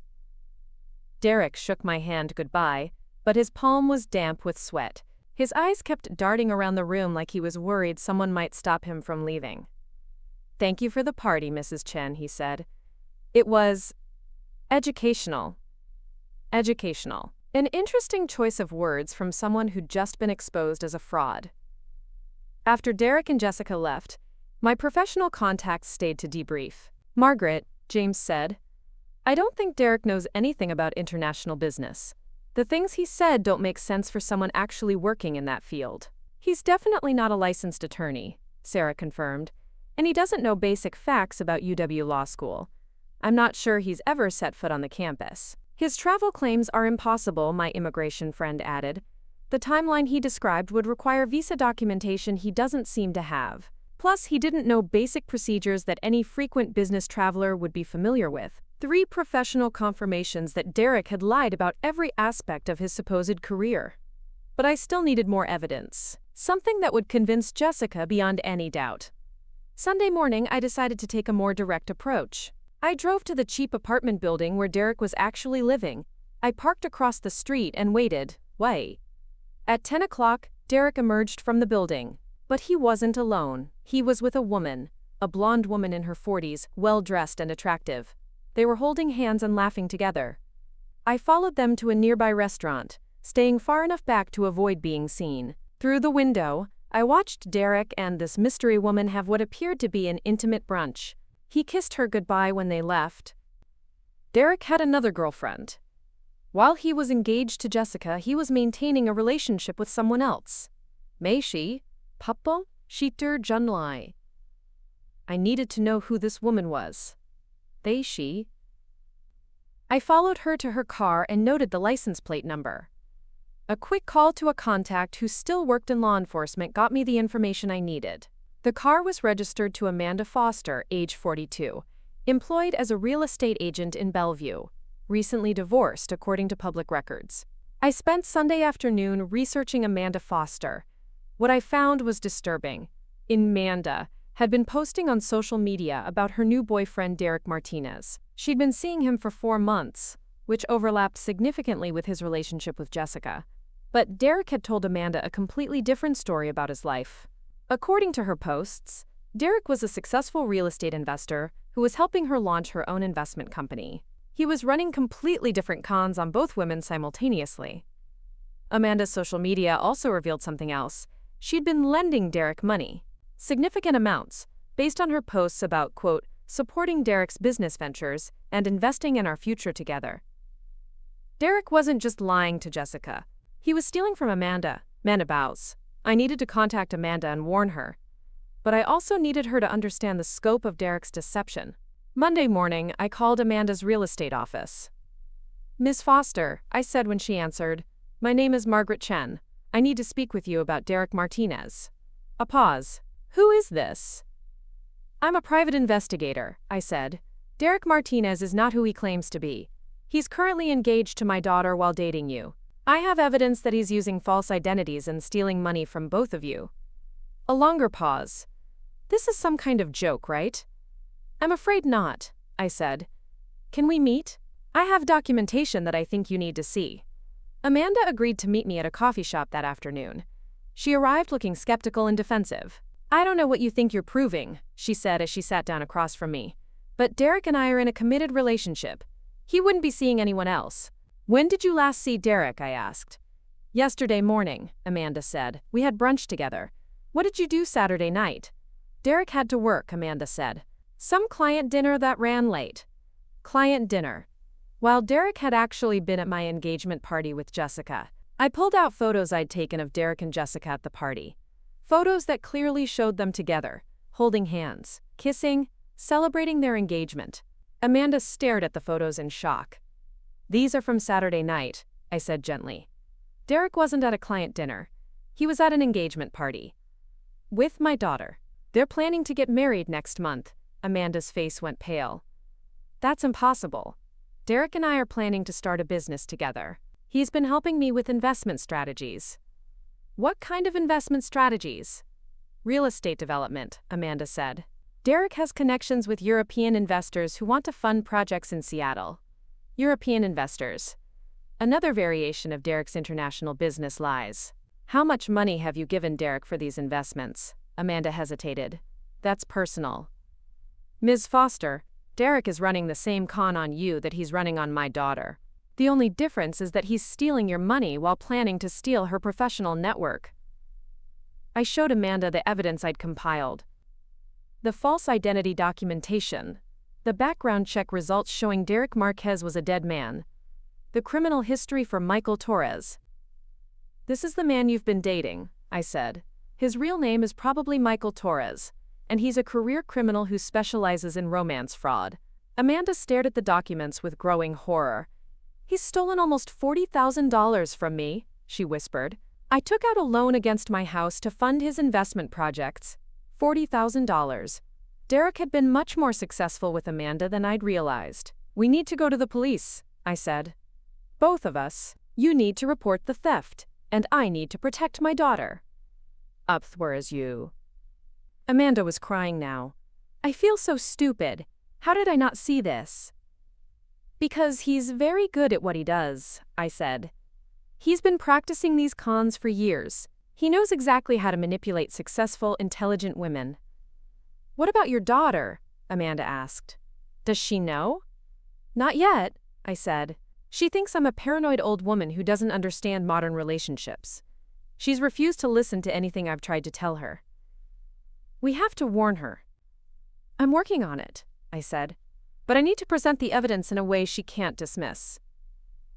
Derek shook my hand goodbye, but his palm was damp with sweat. His eyes kept darting around the room like he was worried someone might stop him from leaving. "Thank you for the party, Mrs. Chen," he said. "It was educational." Educational. An interesting choice of words from someone who'd just been exposed as a fraud. After Derek and Jessica left, my professional contacts stayed to debrief. "Margaret," James said, "I don't think Derek knows anything about international business. The things he said don't make sense for someone actually working in that field." "He's definitely not a licensed attorney," Sarah confirmed, "and he doesn't know basic facts about UW Law School. I'm not sure he's ever set foot on the campus." "His travel claims are impossible," my immigration friend added. "The timeline he described would require visa documentation he doesn't seem to have. Plus, he didn't know basic procedures that any frequent business traveler would be familiar with." 3 professional confirmations that Derek had lied about every aspect of his supposed career. But I still needed more evidence. Something that would convince Jessica beyond any doubt. Sunday morning, I decided to take a more direct approach. I drove to the cheap apartment building where Derek was actually living. I parked across the street and waited. At 10 o'clock, Derek emerged from the building. But he wasn't alone. He was with a woman, a blonde woman in her 40s, well-dressed and attractive. They were holding hands and laughing together. I followed them to a nearby restaurant, staying far enough back to avoid being seen. Through the window, I watched Derek and this mystery woman have what appeared to be an intimate brunch. He kissed her goodbye when they left. Derek had another girlfriend. While he was engaged to Jessica, he was maintaining a relationship with someone else. Meishi, Pappo, Shiter Junlai. I needed to know who this woman was. She. I followed her to her car and noted the license plate number. A quick call to a contact who still worked in law enforcement got me the information I needed. The car was registered to Amanda Foster, age 42, employed as a real estate agent in Bellevue, recently divorced according to public records. I spent Sunday afternoon researching Amanda Foster. What I found was disturbing. Amanda had been posting on social media about her new boyfriend Derek Martinez. She'd been seeing him for 4 months, which overlapped significantly with his relationship with Jessica. But Derek had told Amanda a completely different story about his life. According to her posts, Derek was a successful real estate investor who was helping her launch her own investment company. He was running completely different cons on both women simultaneously. Amanda's social media also revealed something else. She'd been lending Derek money. Significant amounts, based on her posts about, quote, supporting Derek's business ventures and investing in our future together. Derek wasn't just lying to Jessica. He was stealing from Amanda. Bows. I needed to contact Amanda and warn her. But I also needed her to understand the scope of Derek's deception. Monday morning, I called Amanda's real estate office. "Miss Foster," I said when she answered, "my name is Margaret Chen. I need to speak with you about Derek Martinez." A pause. "Who is this?" "I'm a private investigator," I said. "Derek Martinez is not who he claims to be. He's currently engaged to my daughter while dating you. I have evidence that he's using false identities and stealing money from both of you." A longer pause. "This is some kind of joke, right?" "I'm afraid not," I said. "Can we meet? I have documentation that I think you need to see." Amanda agreed to meet me at a coffee shop that afternoon. She arrived looking skeptical and defensive. "I don't know what you think you're proving," she said as she sat down across from me. "But Derek and I are in a committed relationship. He wouldn't be seeing anyone else." "When did you last see Derek?" I asked. "Yesterday morning," Amanda said. "We had brunch together." "What did you do Saturday night?" "Derek had to work," Amanda said. "Some client dinner that ran late." Client dinner. While Derek had actually been at my engagement party with Jessica, I pulled out photos I'd taken of Derek and Jessica at the party. Photos that clearly showed them together, holding hands, kissing, celebrating their engagement. Amanda stared at the photos in shock. "These are from Saturday night," I said gently. "Derek wasn't at a client dinner. He was at an engagement party. With my daughter. They're planning to get married next month." Amanda's face went pale. "That's impossible. Derek and I are planning to start a business together. He's been helping me with investment strategies." "What kind of investment strategies?" "Real estate development," Amanda said. "Derek has connections with European investors who want to fund projects in Seattle." European investors. Another variation of Derek's international business lies. "How much money have you given Derek for these investments?" Amanda hesitated. "That's personal." "Ms. Foster, Derek is running the same con on you that he's running on my daughter. The only difference is that he's stealing your money while planning to steal her professional network." I showed Amanda the evidence I'd compiled. The false identity documentation. The background check results showing Derek Marquez was a dead man. The criminal history for Michael Torres. "This is the man you've been dating," I said. "His real name is probably Michael Torres, and he's a career criminal who specializes in romance fraud." Amanda stared at the documents with growing horror. "He's stolen almost $40,000 from me," she whispered. "I took out a loan against my house to fund his investment projects. $40,000. Derek had been much more successful with Amanda than I'd realized. "We need to go to the police," I said. "Both of us. You need to report the theft, and I need to protect my daughter." "Whereas you." Amanda was crying now. "I feel so stupid. How did I not see this?" "Because he's very good at what he does," I said. "He's been practicing these cons for years. He knows exactly how to manipulate successful, intelligent women." "What about your daughter?" Amanda asked. "Does she know?" "Not yet," I said. "She thinks I'm a paranoid old woman who doesn't understand modern relationships. She's refused to listen to anything I've tried to tell her." "We have to warn her." "I'm working on it," I said. "But I need to present the evidence in a way she can't dismiss."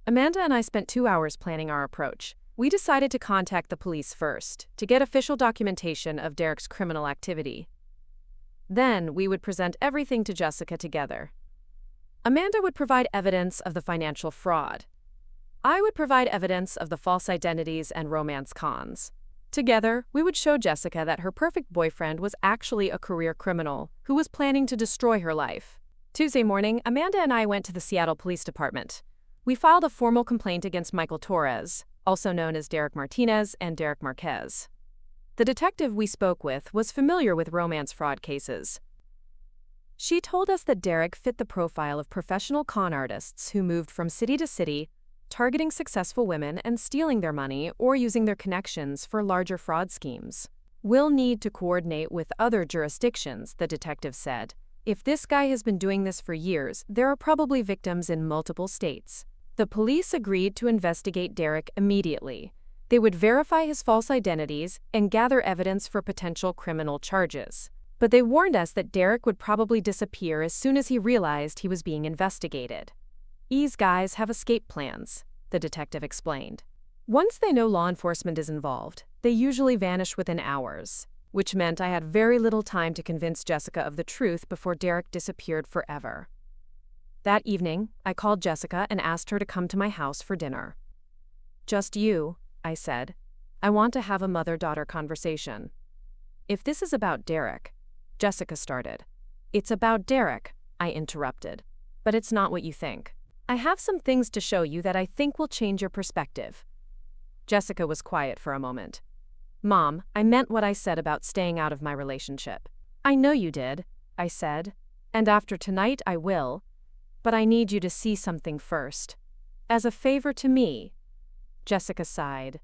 Amanda and I spent 2 hours planning our approach. We decided to contact the police first, to get official documentation of Derek's criminal activity. Then we would present everything to Jessica together. Amanda would provide evidence of the financial fraud. I would provide evidence of the false identities and romance cons. Together, we would show Jessica that her perfect boyfriend was actually a career criminal who was planning to destroy her life. Tuesday morning, Amanda and I went to the Seattle Police Department. We filed a formal complaint against Michael Torres, also known as Derek Martinez, and Derek Marquez. The detective we spoke with was familiar with romance fraud cases. She told us that Derek fit the profile of professional con artists who moved from city to city, targeting successful women and stealing their money or using their connections for larger fraud schemes. "We'll need to coordinate with other jurisdictions," the detective said. "If this guy has been doing this for years, there are probably victims in multiple states." The police agreed to investigate Derek immediately. They would verify his false identities and gather evidence for potential criminal charges. But they warned us that Derek would probably disappear as soon as he realized he was being investigated. "These guys have escape plans," the detective explained. Once they know law enforcement is involved, they usually vanish within hours, which meant I had very little time to convince Jessica of the truth before Derek disappeared forever. That evening, I called Jessica and asked her to come to my house for dinner. "Just you," I said. "I want to have a mother-daughter conversation." "If this is about Derek," Jessica started. "It's about Derek," I interrupted. "But it's not what you think. I have some things to show you that I think will change your perspective." Jessica was quiet for a moment. "Mom, I meant what I said about staying out of my relationship." "I know you did," I said. "And after tonight I will. But I need you to see something first. As a favor to me." Jessica sighed.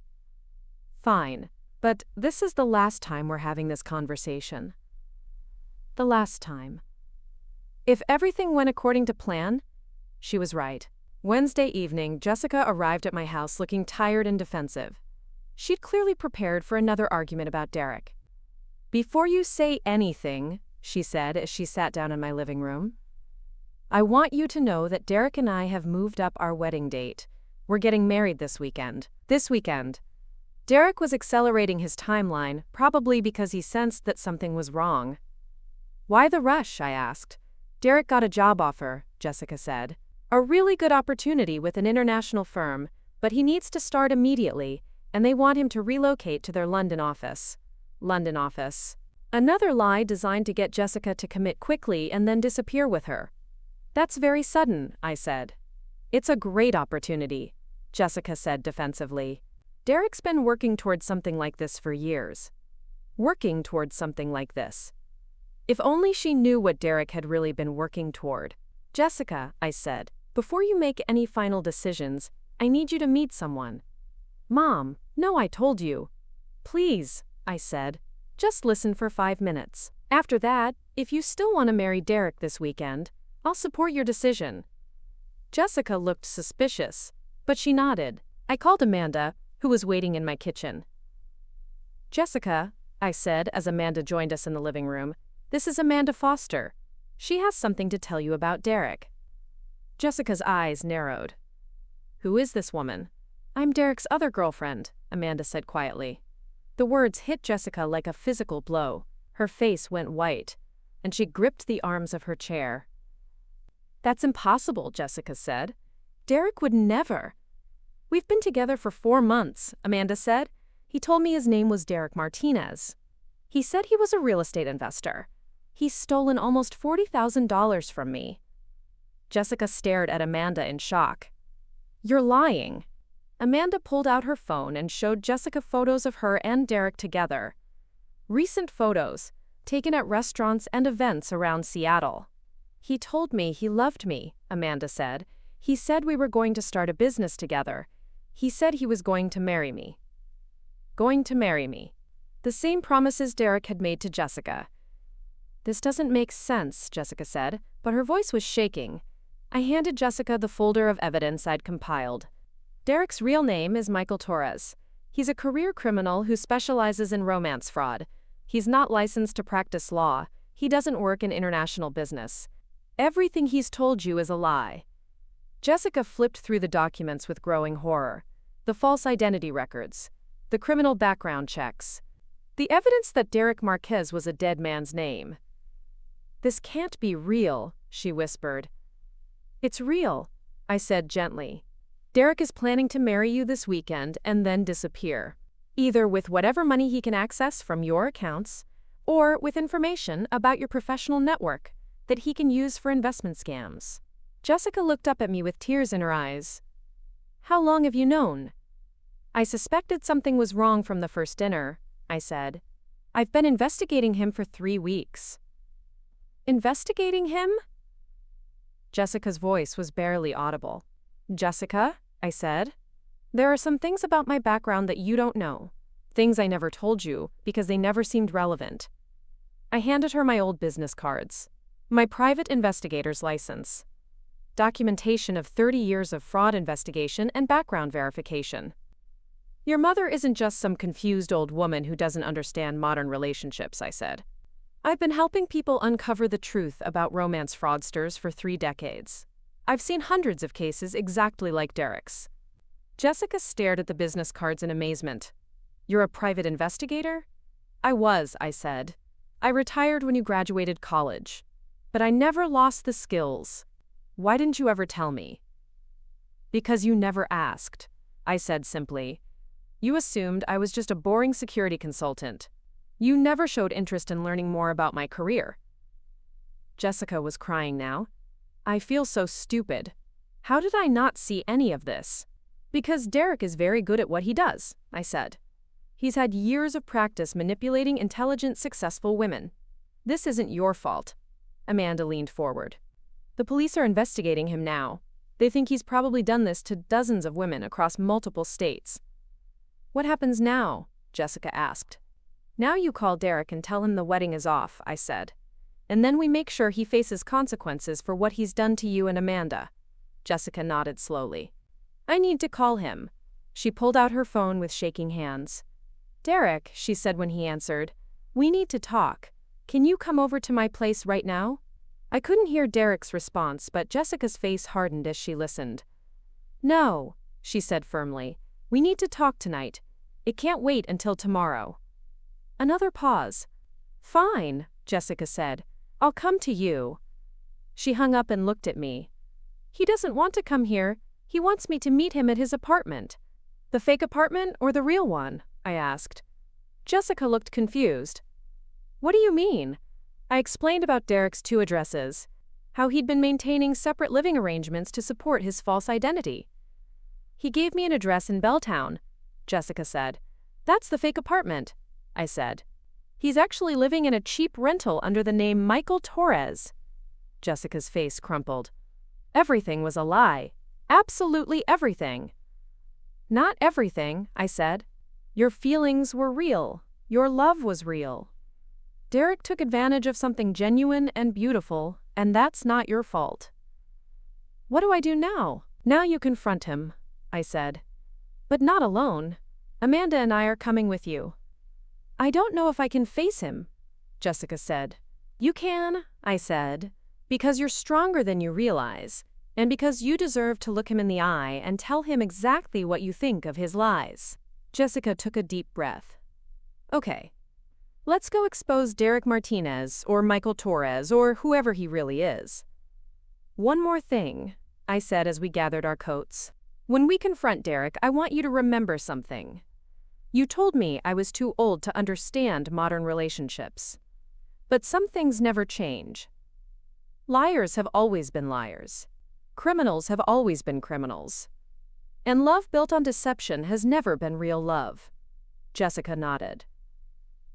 "Fine, but this is the last time we're having this conversation." The last time. If everything went according to plan, she was right. Wednesday evening, Jessica arrived at my house looking tired and defensive. She'd clearly prepared for another argument about Derek. "Before you say anything," she said as she sat down in my living room, "I want you to know that Derek and I have moved up our wedding date. We're getting married this weekend." This weekend. Derek was accelerating his timeline, probably because he sensed that something was wrong. "Why the rush?" I asked. "Derek got a job offer," Jessica said. "A really good opportunity with an international firm, but he needs to start immediately, and they want him to relocate to their London office." London office. Another lie designed to get Jessica to commit quickly and then disappear with her. "That's very sudden," I said. "It's a great opportunity," Jessica said defensively. "Derek's been working towards something like this for years." Working towards something like this. If only she knew what Derek had really been working toward. "Jessica," I said, "before you make any final decisions, I need you to meet someone." "Mom, no, I told you." "Please," I said, "just listen for 5 minutes. After that, if you still want to marry Derek this weekend, I'll support your decision." Jessica looked suspicious, but she nodded. I called Amanda, who was waiting in my kitchen. "Jessica," I said as Amanda joined us in the living room, "this is Amanda Foster. She has something to tell you about Derek." Jessica's eyes narrowed. "Who is this woman?" "I'm Derek's other girlfriend," Amanda said quietly. The words hit Jessica like a physical blow. Her face went white, and she gripped the arms of her chair. "That's impossible," Jessica said. "Derek would never." "We've been together for 4 months," Amanda said. "He told me his name was Derek Martinez. He said he was a real estate investor. He's stolen almost $40,000 from me." Jessica stared at Amanda in shock. "You're lying." Amanda pulled out her phone and showed Jessica photos of her and Derek together. Recent photos, taken at restaurants and events around Seattle. "He told me he loved me," Amanda said. "He said we were going to start a business together. He said he was going to marry me." Going to marry me. The same promises Derek had made to Jessica. "This doesn't make sense," Jessica said, but her voice was shaking. I handed Jessica the folder of evidence I'd compiled. Derek's real name is Michael Torres. He's a career criminal who specializes in romance fraud. He's not licensed to practice law. He doesn't work in international business. Everything he's told you is a lie. Jessica flipped through the documents with growing horror. The false identity records. The criminal background checks. The evidence that Derek Marquez was a dead man's name. "This can't be real," she whispered. "It's real," I said gently. "Derek is planning to marry you this weekend and then disappear. Either with whatever money he can access from your accounts, or with information about your professional network that he can use for investment scams." Jessica looked up at me with tears in her eyes. "How long have you known?" "I suspected something was wrong from the first dinner," I said. "I've been investigating him for 3 weeks." "Investigating him?" Jessica's voice was barely audible. "Jessica," I said, "there are some things about my background that you don't know. Things I never told you because they never seemed relevant." I handed her my old business cards. My private investigator's license. Documentation of 30 years of fraud investigation and background verification. "Your mother isn't just some confused old woman who doesn't understand modern relationships," I said. "I've been helping people uncover the truth about romance fraudsters for 3 decades. I've seen hundreds of cases exactly like Derek's." Jessica stared at the business cards in amazement. You're a private investigator? I was, I said. I retired when you graduated college. But I never lost the skills. Why didn't you ever tell me? Because you never asked, I said simply. You assumed I was just a boring security consultant. You never showed interest in learning more about my career. Jessica was crying now. I feel so stupid. How did I not see any of this? Because Derek is very good at what he does, I said. He's had years of practice manipulating intelligent, successful women. This isn't your fault. Amanda leaned forward. The police are investigating him now. They think he's probably done this to dozens of women across multiple states. What happens now? Jessica asked. Now you call Derek and tell him the wedding is off, I said. And then we make sure he faces consequences for what he's done to you and Amanda. Jessica nodded slowly. I need to call him. She pulled out her phone with shaking hands. Derek, she said when he answered, we need to talk. Can you come over to my place right now? I couldn't hear Derek's response, but Jessica's face hardened as she listened. No, she said firmly. We need to talk tonight. It can't wait until tomorrow. Another pause. Fine, Jessica said. I'll come to you. She hung up and looked at me. He doesn't want to come here. He wants me to meet him at his apartment. The fake apartment or the real one? I asked. Jessica looked confused. What do you mean? I explained about Derek's 2 addresses, how he'd been maintaining separate living arrangements to support his false identity. He gave me an address in Belltown, Jessica said. That's the fake apartment, I said. He's actually living in a cheap rental under the name Michael Torres. Jessica's face crumpled. Everything was a lie. Absolutely everything. Not everything, I said. Your feelings were real. Your love was real. Derek took advantage of something genuine and beautiful, and that's not your fault. What do I do now? Now you confront him, I said. But not alone. Amanda and I are coming with you. I don't know if I can face him, Jessica said. You can, I said, because you're stronger than you realize, and because you deserve to look him in the eye and tell him exactly what you think of his lies. Jessica took a deep breath. Okay. Let's go expose Derek Martinez or Michael Torres or whoever he really is. One more thing, I said as we gathered our coats. When we confront Derek, I want you to remember something. You told me I was too old to understand modern relationships. But some things never change. Liars have always been liars. Criminals have always been criminals. And love built on deception has never been real love. Jessica nodded.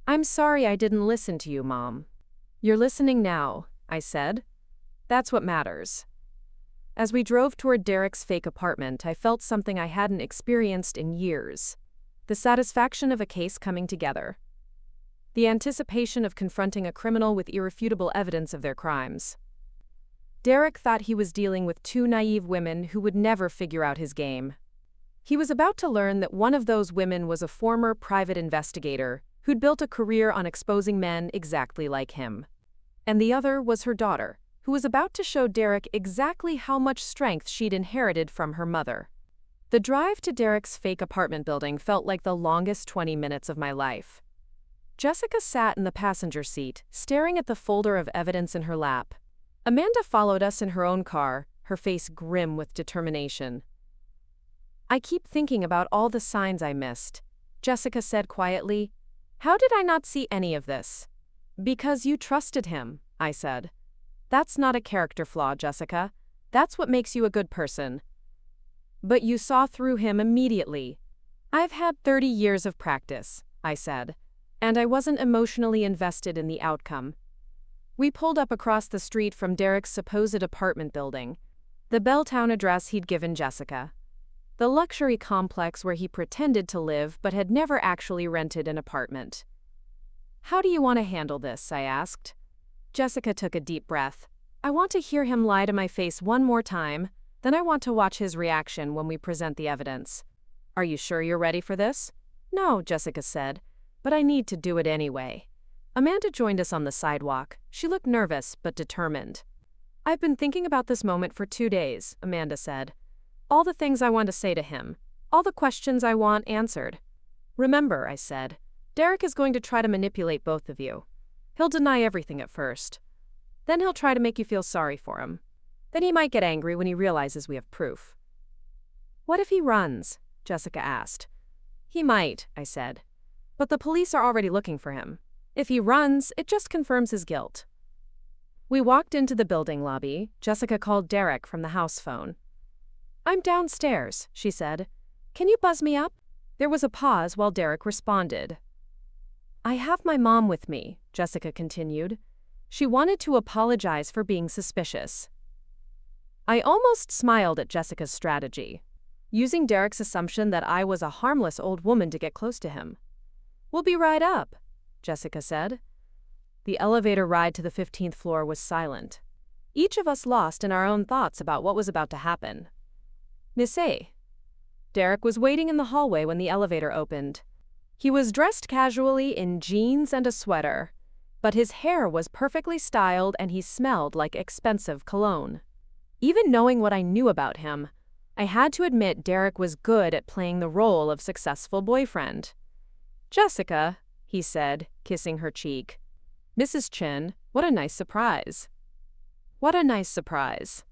I'm sorry I didn't listen to you, Mom. You're listening now, I said. That's what matters. As we drove toward Derek's fake apartment, I felt something I hadn't experienced in years. The satisfaction of a case coming together. The anticipation of confronting a criminal with irrefutable evidence of their crimes. Derek thought he was dealing with 2 naive women who would never figure out his game. He was about to learn that one of those women was a former private investigator who'd built a career on exposing men exactly like him. And the other was her daughter, who was about to show Derek exactly how much strength she'd inherited from her mother. The drive to Derek's fake apartment building felt like the longest 20 minutes of my life. Jessica sat in the passenger seat, staring at the folder of evidence in her lap. Amanda followed us in her own car, her face grim with determination. I keep thinking about all the signs I missed, Jessica said quietly. How did I not see any of this? Because you trusted him, I said. That's not a character flaw, Jessica. That's what makes you a good person. But you saw through him immediately. I've had 30 years of practice, I said, and I wasn't emotionally invested in the outcome. We pulled up across the street from Derek's supposed apartment building, the Belltown address he'd given Jessica. The luxury complex where he pretended to live but had never actually rented an apartment. How do you want to handle this? I asked. Jessica took a deep breath. I want to hear him lie to my face one more time, then I want to watch his reaction when we present the evidence. Are you sure you're ready for this? No, Jessica said, but I need to do it anyway. Amanda joined us on the sidewalk. She looked nervous but determined. I've been thinking about this moment for 2 days, Amanda said. All the things I want to say to him. All the questions I want answered. Remember, I said, Derek is going to try to manipulate both of you. He'll deny everything at first. Then he'll try to make you feel sorry for him. Then he might get angry when he realizes we have proof. What if he runs? Jessica asked. He might, I said. But the police are already looking for him. If he runs, it just confirms his guilt. We walked into the building lobby. Jessica called Derek from the house phone. I'm downstairs, she said. Can you buzz me up? There was a pause while Derek responded. I have my mom with me, Jessica continued. She wanted to apologize for being suspicious. I almost smiled at Jessica's strategy, using Derek's assumption that I was a harmless old woman to get close to him. We'll be right up, Jessica said. The elevator ride to the 15th floor was silent, each of us lost in our own thoughts about what was about to happen. Miss A. Derek was waiting in the hallway when the elevator opened. He was dressed casually in jeans and a sweater, but his hair was perfectly styled and he smelled like expensive cologne. Even knowing what I knew about him, I had to admit Derek was good at playing the role of successful boyfriend. Jessica, he said, kissing her cheek. Mrs. Chen, what a nice surprise. What a nice surprise.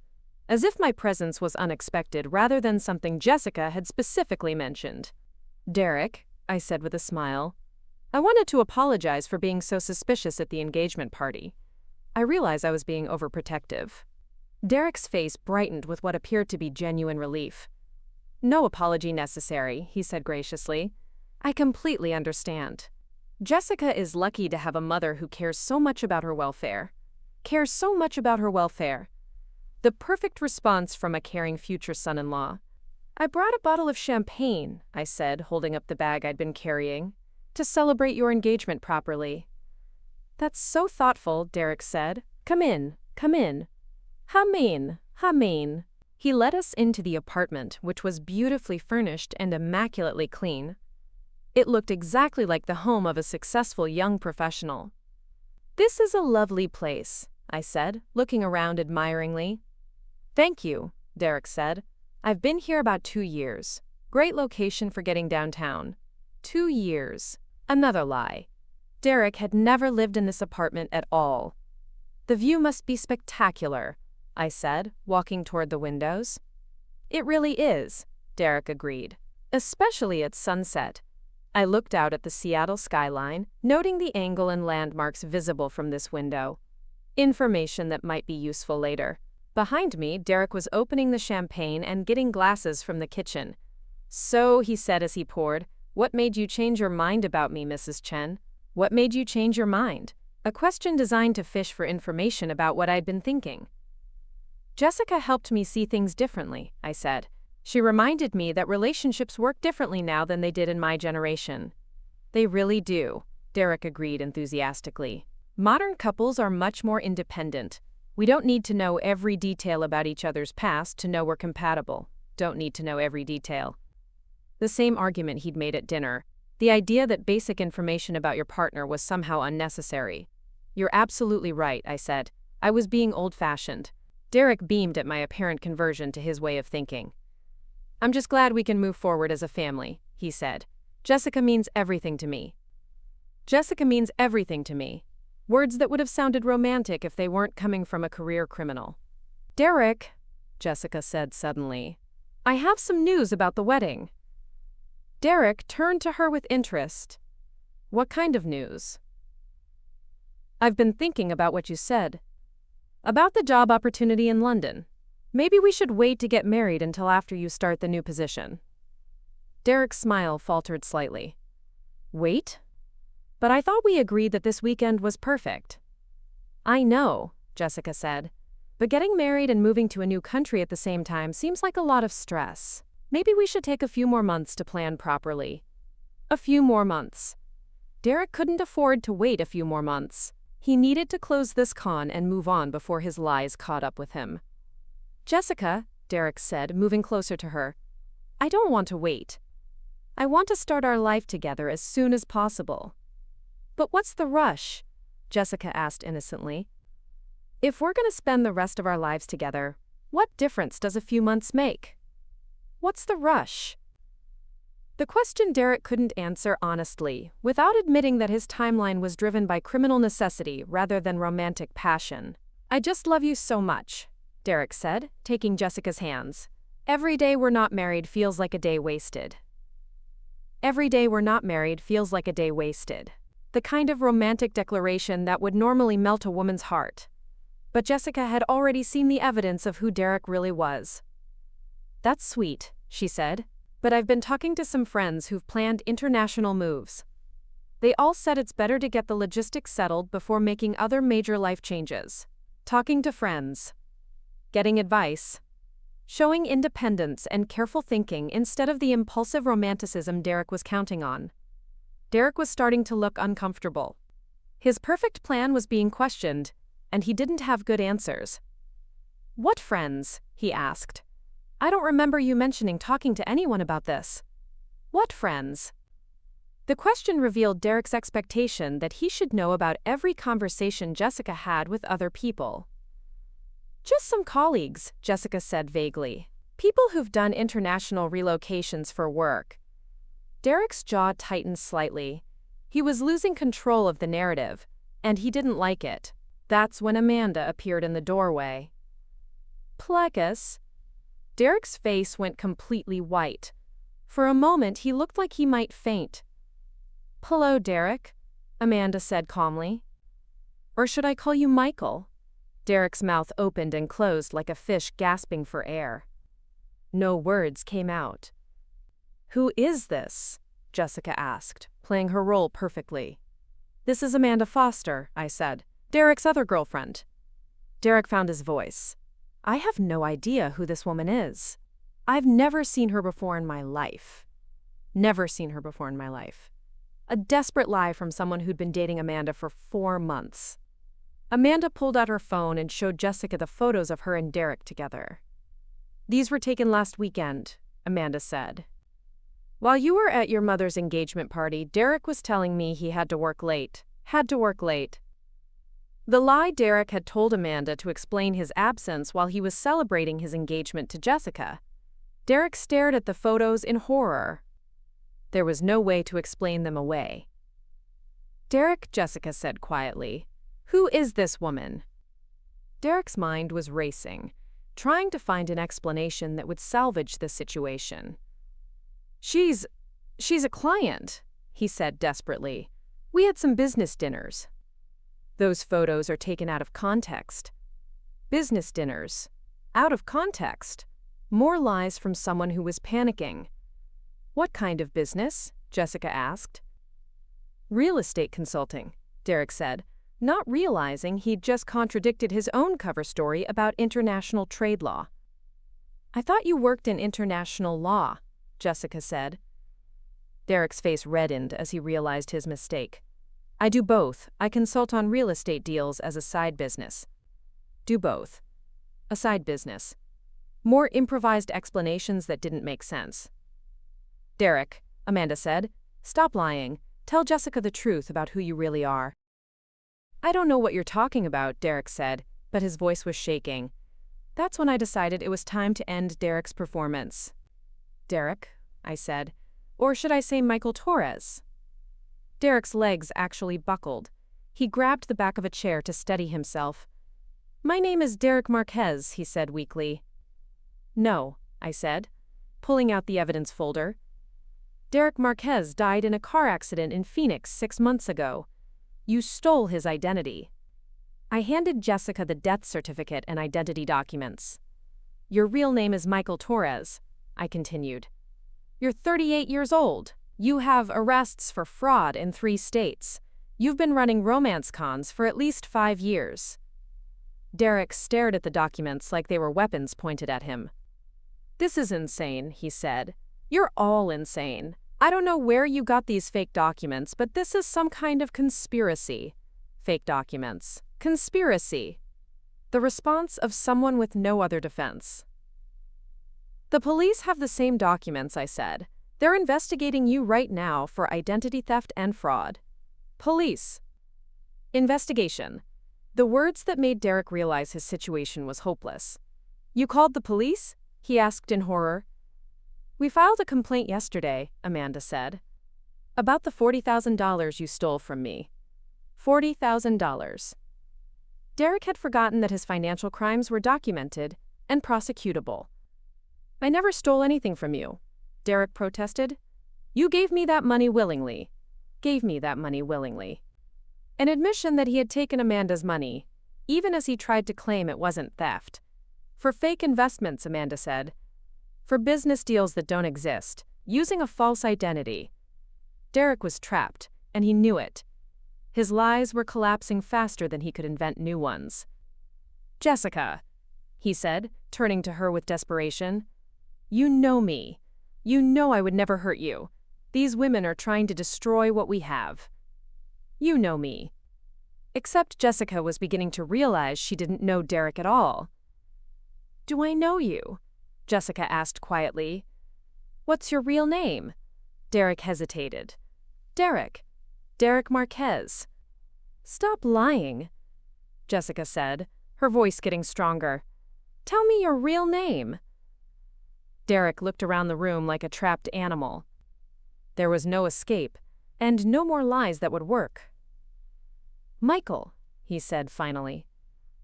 As if my presence was unexpected rather than something Jessica had specifically mentioned. Derek, I said with a smile. I wanted to apologize for being so suspicious at the engagement party. I realized I was being overprotective. Derek's face brightened with what appeared to be genuine relief. No apology necessary, he said graciously. I completely understand. Jessica is lucky to have a mother who cares so much about her welfare. Cares so much about her welfare. The perfect response from a caring future son-in-law. I brought a bottle of champagne, I said, holding up the bag I'd been carrying, to celebrate your engagement properly. That's so thoughtful, Derek said. Come in, come in. Hamin, Hamin. He led us into the apartment, which was beautifully furnished and immaculately clean. It looked exactly like the home of a successful young professional. This is a lovely place, I said, looking around admiringly. Thank you, Derek said. I've been here about 2 years. Great location for getting downtown. 2 years. Another lie. Derek had never lived in this apartment at all. The view must be spectacular, I said, walking toward the windows. It really is, Derek agreed, especially at sunset. I looked out at the Seattle skyline, noting the angle and landmarks visible from this window. Information that might be useful later. Behind me, Derek was opening the champagne and getting glasses from the kitchen. So, he said as he poured, what made you change your mind about me, Mrs. Chen? What made you change your mind? A question designed to fish for information about what I'd been thinking. Jessica helped me see things differently, I said. She reminded me that relationships work differently now than they did in my generation. They really do, Derek agreed enthusiastically. Modern couples are much more independent. We don't need to know every detail about each other's past to know we're compatible. Don't need to know every detail. The same argument he'd made at dinner. The idea that basic information about your partner was somehow unnecessary. You're absolutely right, I said. I was being old-fashioned. Derek beamed at my apparent conversion to his way of thinking. I'm just glad we can move forward as a family, he said. Jessica means everything to me. Jessica means everything to me. Words that would have sounded romantic if they weren't coming from a career criminal. Derek, Jessica said suddenly, I have some news about the wedding. Derek turned to her with interest. What kind of news? I've been thinking about what you said. About the job opportunity in London. Maybe we should wait to get married until after you start the new position. Derek's smile faltered slightly. Wait? But I thought we agreed that this weekend was perfect. I know, Jessica said. But getting married and moving to a new country at the same time seems like a lot of stress. Maybe we should take a few more months to plan properly. A few more months. Derek couldn't afford to wait a few more months. He needed to close this con and move on before his lies caught up with him. Jessica, Derek said, moving closer to her, I don't want to wait. I want to start our life together as soon as possible. But what's the rush? Jessica asked innocently. If we're going to spend the rest of our lives together, what difference does a few months make? What's the rush? The question Derek couldn't answer honestly, without admitting that his timeline was driven by criminal necessity rather than romantic passion. "I just love you so much," Derek said, taking Jessica's hands. "Every day we're not married feels like a day wasted." Every day we're not married feels like a day wasted. The kind of romantic declaration that would normally melt a woman's heart. But Jessica had already seen the evidence of who Derek really was. "That's sweet," she said, "but I've been talking to some friends who've planned international moves. They all said it's better to get the logistics settled before making other major life changes. Talking to friends. Getting advice. Showing independence and careful thinking instead of the impulsive romanticism Derek was counting on." Derek was starting to look uncomfortable. His perfect plan was being questioned, and he didn't have good answers. "What friends?" he asked. "I don't remember you mentioning talking to anyone about this." "What friends?" The question revealed Derek's expectation that he should know about every conversation Jessica had with other people. "Just some colleagues," Jessica said vaguely. "People who've done international relocations for work." Derek's jaw tightened slightly. He was losing control of the narrative, and he didn't like it. That's when Amanda appeared in the doorway. "Plecus?" Derek's face went completely white. For a moment he looked like he might faint. "Hello, Derek," Amanda said calmly. "Or should I call you Michael?" Derek's mouth opened and closed like a fish gasping for air. No words came out. "Who is this?" Jessica asked, playing her role perfectly. "This is Amanda Foster," I said, "Derek's other girlfriend." Derek found his voice. "I have no idea who this woman is. I've never seen her before in my life. Never seen her before in my life." A desperate lie from someone who'd been dating Amanda for 4 months. Amanda pulled out her phone and showed Jessica the photos of her and Derek together. "These were taken last weekend," Amanda said. "While you were at your mother's engagement party, Derek was telling me he had to work late. The lie Derek had told Amanda to explain his absence while he was celebrating his engagement to Jessica. Derek stared at the photos in horror. There was no way to explain them away. "Derek," Jessica said quietly, "who is this woman?" Derek's mind was racing, trying to find an explanation that would salvage the situation. She's a client," he said desperately. "We had some business dinners." "Those photos are taken out of context." Business dinners. Out of context. More lies from someone who was panicking. "What kind of business?" Jessica asked. "Real estate consulting," Derek said, not realizing he'd just contradicted his own cover story about international trade law. "I thought you worked in international law," Jessica said. Derek's face reddened as he realized his mistake. "I do both. I consult on real estate deals as a side business." Do both. A side business. More improvised explanations that didn't make sense. "Derek," Amanda said, "stop lying. Tell Jessica the truth about who you really are." "I don't know what you're talking about," Derek said, but his voice was shaking. That's when I decided it was time to end Derek's performance. "Derek," I said, "or should I say Michael Torres?" Derek's legs actually buckled. He grabbed the back of a chair to steady himself. "My name is Derek Marquez," he said weakly. "No," I said, pulling out the evidence folder. "Derek Marquez died in a car accident in Phoenix 6 months ago. You stole his identity." I handed Jessica the death certificate and identity documents. "Your real name is Michael Torres," I continued. "You're 38 years old. You have arrests for fraud in 3 states. You've been running romance cons for at least 5 years. Derek stared at the documents like they were weapons pointed at him. "This is insane," he said. "You're all insane. I don't know where you got these fake documents, but this is some kind of conspiracy." Fake documents. Conspiracy. The response of someone with no other defense. "The police have the same documents," I said. "They're investigating you right now for identity theft and fraud." Police. Investigation. The words that made Derek realize his situation was hopeless. "You called the police?" he asked in horror. We filed a complaint yesterday, Amanda said. About the $40,000 you stole from me. $40,000. Derek had forgotten that his financial crimes were documented and prosecutable. I never stole anything from you, Derek protested. You gave me that money willingly. Gave me that money willingly. An admission that he had taken Amanda's money, even as he tried to claim it wasn't theft. For fake investments, Amanda said. For business deals that don't exist, using a false identity. Derek was trapped, and he knew it. His lies were collapsing faster than he could invent new ones. Jessica, he said, turning to her with desperation. You know me. You know I would never hurt you. These women are trying to destroy what we have. You know me. Except Jessica was beginning to realize she didn't know Derek at all. Do I know you? Jessica asked quietly. What's your real name? Derek hesitated. Derek Marquez. Stop lying, Jessica said, her voice getting stronger. Tell me your real name. Derek looked around the room like a trapped animal. There was no escape, and no more lies that would work. Michael, he said finally.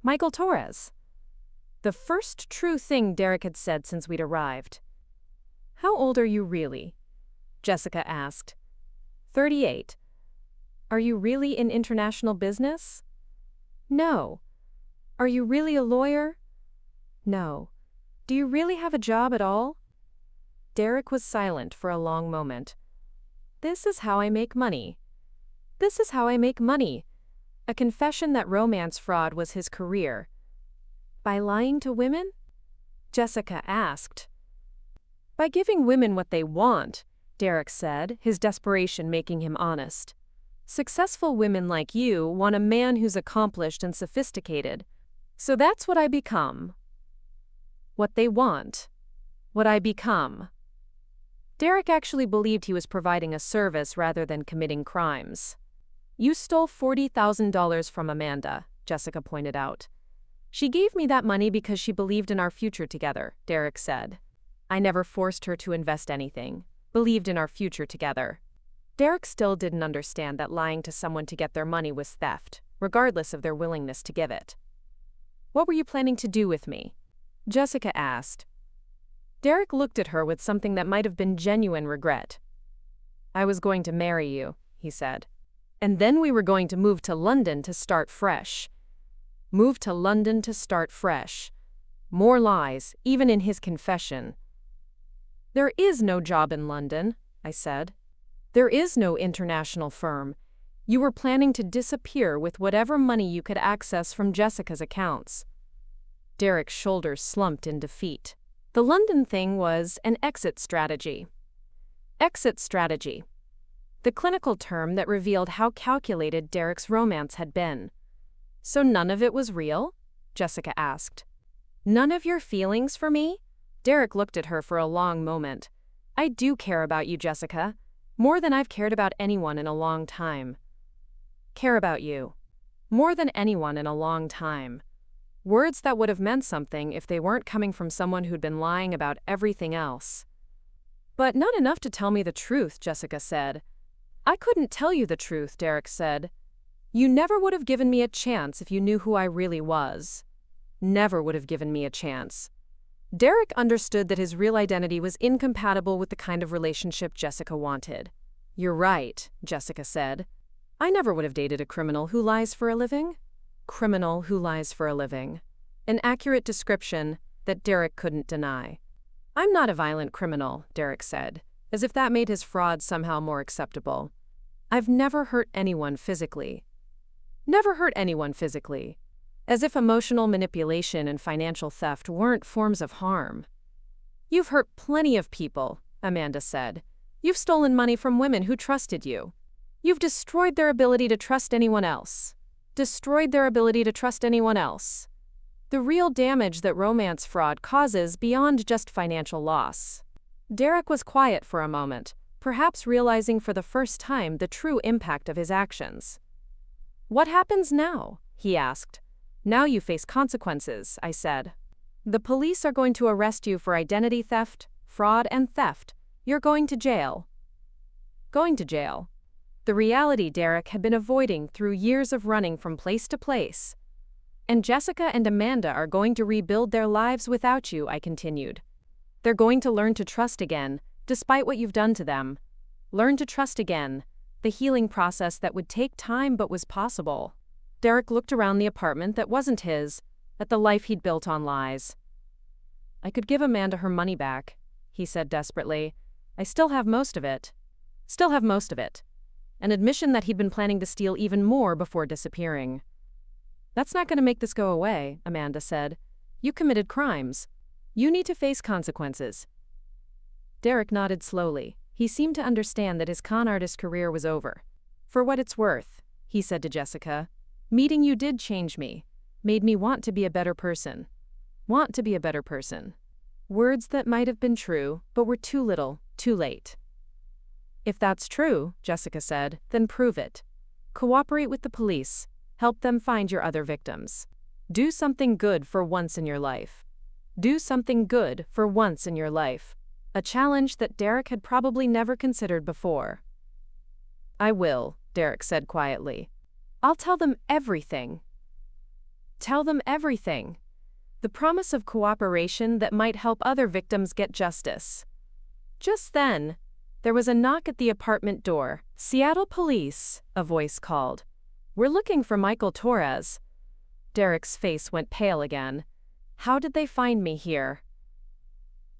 Michael Torres. The first true thing Derek had said since we'd arrived. How old are you really? Jessica asked. 38. Are you really in international business? No. Are you really a lawyer? No. Do you really have a job at all? Derek was silent for a long moment. This is how I make money. This is how I make money. A confession that romance fraud was his career. By lying to women? Jessica asked. By giving women what they want, Derek said, his desperation making him honest. Successful women like you want a man who's accomplished and sophisticated. So that's what I become. What they want. What I become. Derek actually believed he was providing a service rather than committing crimes. You stole $40,000 from Amanda, Jessica pointed out. She gave me that money because she believed in our future together, Derek said. I never forced her to invest anything. Believed in our future together. Derek still didn't understand that lying to someone to get their money was theft, regardless of their willingness to give it. What were you planning to do with me? Jessica asked. Derek looked at her with something that might have been genuine regret. I was going to marry you, he said. And then we were going to move to London to start fresh. Move to London to start fresh. More lies, even in his confession. There is no job in London, I said. There is no international firm. You were planning to disappear with whatever money you could access from Jessica's accounts. Derek's shoulders slumped in defeat. The London thing was an exit strategy. Exit strategy. The clinical term that revealed how calculated Derek's romance had been. So none of it was real? Jessica asked. None of your feelings for me? Derek looked at her for a long moment. I do care about you, Jessica. More than I've cared about anyone in a long time. Care about you. More than anyone in a long time. Words that would have meant something if they weren't coming from someone who'd been lying about everything else. But not enough to tell me the truth, Jessica said. I couldn't tell you the truth, Derek said. You never would have given me a chance if you knew who I really was. Never would have given me a chance. Derek understood that his real identity was incompatible with the kind of relationship Jessica wanted. You're right, Jessica said. I never would have dated a criminal who lies for a living. Criminal who lies for a living. An accurate description that Derek couldn't deny. I'm not a violent criminal, Derek said, as if that made his fraud somehow more acceptable. I've never hurt anyone physically. Never hurt anyone physically. As if emotional manipulation and financial theft weren't forms of harm. You've hurt plenty of people, Amanda said. You've stolen money from women who trusted you. You've destroyed their ability to trust anyone else. Destroyed their ability to trust anyone else. The real damage that romance fraud causes beyond just financial loss. Derek was quiet for a moment, perhaps realizing for the first time the true impact of his actions. What happens now? He asked. Now you face consequences, I said. The police are going to arrest you for identity theft, fraud and theft. You're going to jail. Going to jail. The reality Derek had been avoiding through years of running from place to place. And Jessica and Amanda are going to rebuild their lives without you, I continued. They're going to learn to trust again, despite what you've done to them. Learn to trust again, the healing process that would take time but was possible. Derek looked around the apartment that wasn't his, at the life he'd built on lies. I could give Amanda her money back, he said desperately. I still have most of it. Still have most of it. An admission that he'd been planning to steal even more before disappearing. That's not going to make this go away, Amanda said. You committed crimes. You need to face consequences. Derek nodded slowly. He seemed to understand that his con artist career was over. For what it's worth, he said to Jessica, meeting you did change me, made me want to be a better person. Want to be a better person. Words that might have been true, but were too little, too late. If that's true, Jessica said, then prove it. Cooperate with the police. Help them find your other victims. Do something good for once in your life. Do something good for once in your life. A challenge that Derek had probably never considered before. I will, Derek said quietly. I'll tell them everything. Tell them everything. The promise of cooperation that might help other victims get justice. Just then, there was a knock at the apartment door. Seattle Police, a voice called. We're looking for Michael Torres. Derek's face went pale again. How did they find me here?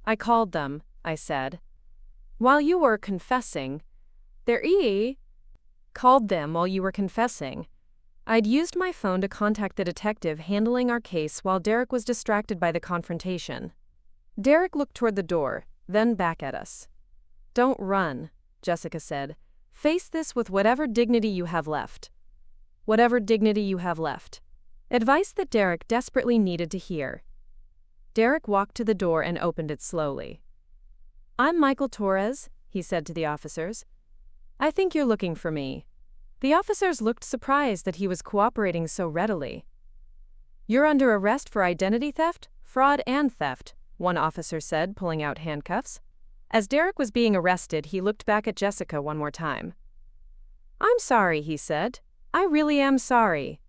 I called them, I said. While you were confessing. Called them while you were confessing. I'd used my phone to contact the detective handling our case while Derek was distracted by the confrontation. Derek looked toward the door, then back at us. Don't run, Jessica said. Face this with whatever dignity you have left. Whatever dignity you have left. Advice that Derek desperately needed to hear. Derek walked to the door and opened it slowly. I'm Michael Torres, he said to the officers. I think you're looking for me. The officers looked surprised that he was cooperating so readily. You're under arrest for identity theft, fraud, and theft, one officer said, pulling out handcuffs. As Derek was being arrested, he looked back at Jessica one more time. I'm sorry, he said. I really am sorry.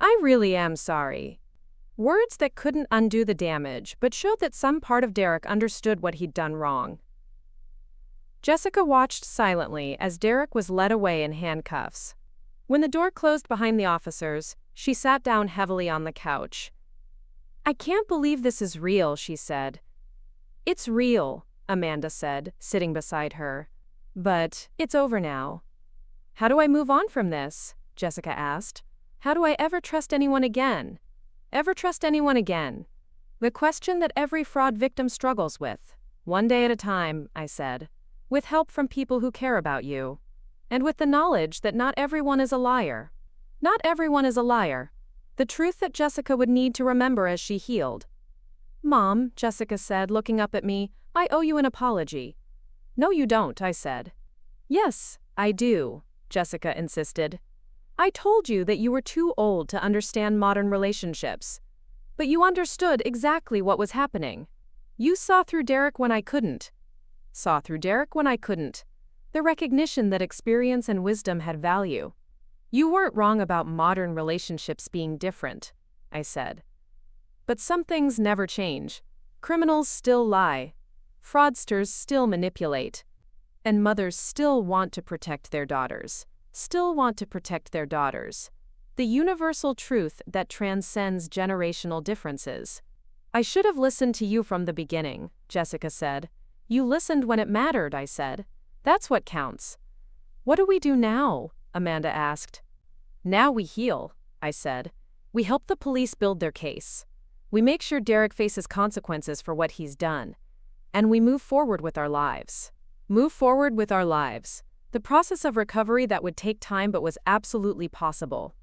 I really am sorry. Words that couldn't undo the damage, but showed that some part of Derek understood what he'd done wrong. Jessica watched silently as Derek was led away in handcuffs. When the door closed behind the officers, she sat down heavily on the couch. I can't believe this is real, she said. It's real, Amanda said, sitting beside her. But it's over now. How do I move on from this? Jessica asked. How do I ever trust anyone again? Ever trust anyone again? The question that every fraud victim struggles with. One day at a time, I said. With help from people who care about you. And with the knowledge that not everyone is a liar. Not everyone is a liar. The truth that Jessica would need to remember as she healed. Mom, Jessica said, looking up at me, I owe you an apology. No, you don't, I said. Yes, I do, Jessica insisted. I told you that you were too old to understand modern relationships. But you understood exactly what was happening. You saw through Derek when I couldn't. Saw through Derek when I couldn't. The recognition that experience and wisdom had value. You weren't wrong about modern relationships being different, I said. But some things never change. Criminals still lie. Fraudsters still manipulate. And mothers still want to protect their daughters. Still want to protect their daughters. The universal truth that transcends generational differences. I should have listened to you from the beginning, Jessica said. You listened when it mattered, I said. That's what counts. What do we do now? Amanda asked. Now we heal, I said. We help the police build their case. We make sure Derek faces consequences for what he's done. And we move forward with our lives. Move forward with our lives. The process of recovery that would take time but was absolutely possible.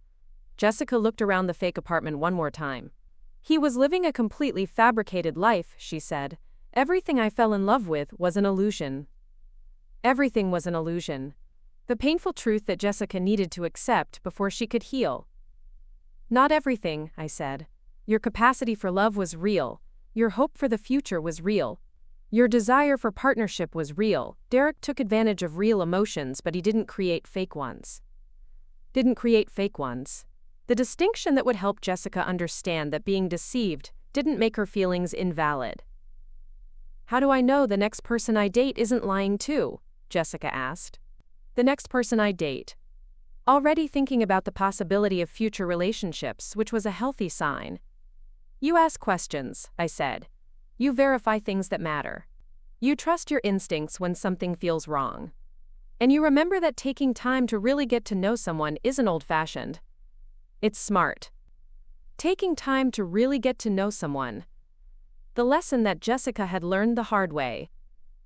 Jessica looked around the fake apartment one more time. He was living a completely fabricated life, she said. Everything I fell in love with was an illusion. Everything was an illusion. The painful truth that Jessica needed to accept before she could heal. Not everything, I said. Your capacity for love was real. Your hope for the future was real. Your desire for partnership was real. Derek took advantage of real emotions, but he didn't create fake ones. The distinction that would help Jessica understand that being deceived didn't make her feelings invalid. How do I know the next person I date isn't lying too? Jessica asked. The next person I date. Already thinking about the possibility of future relationships, which was a healthy sign. You ask questions, I said. You verify things that matter. You trust your instincts when something feels wrong. And you remember that taking time to really get to know someone isn't old-fashioned. It's smart. Taking time to really get to know someone. The lesson that Jessica had learned the hard way.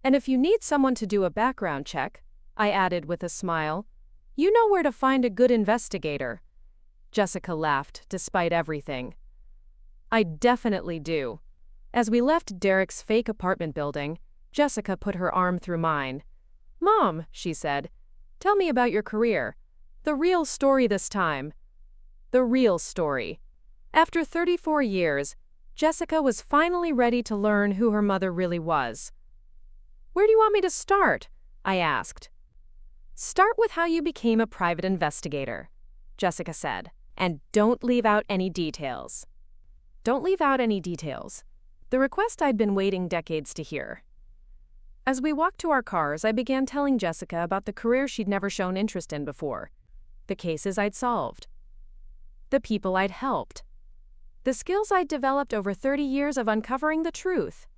And if you need someone to do a background check, I added with a smile, you know where to find a good investigator. Jessica laughed, despite everything. I definitely do. As we left Derek's fake apartment building, Jessica put her arm through mine. Mom, she said, tell me about your career. The real story this time. The real story. After 34 years, Jessica was finally ready to learn who her mother really was. Where do you want me to start? I asked. Start with how you became a private investigator, Jessica said, and don't leave out any details. Don't leave out any details. The request I'd been waiting decades to hear. As we walked to our cars, I began telling Jessica about the career she'd never shown interest in before, the cases I'd solved, the people I'd helped, the skills I'd developed over 30 years of uncovering the truth.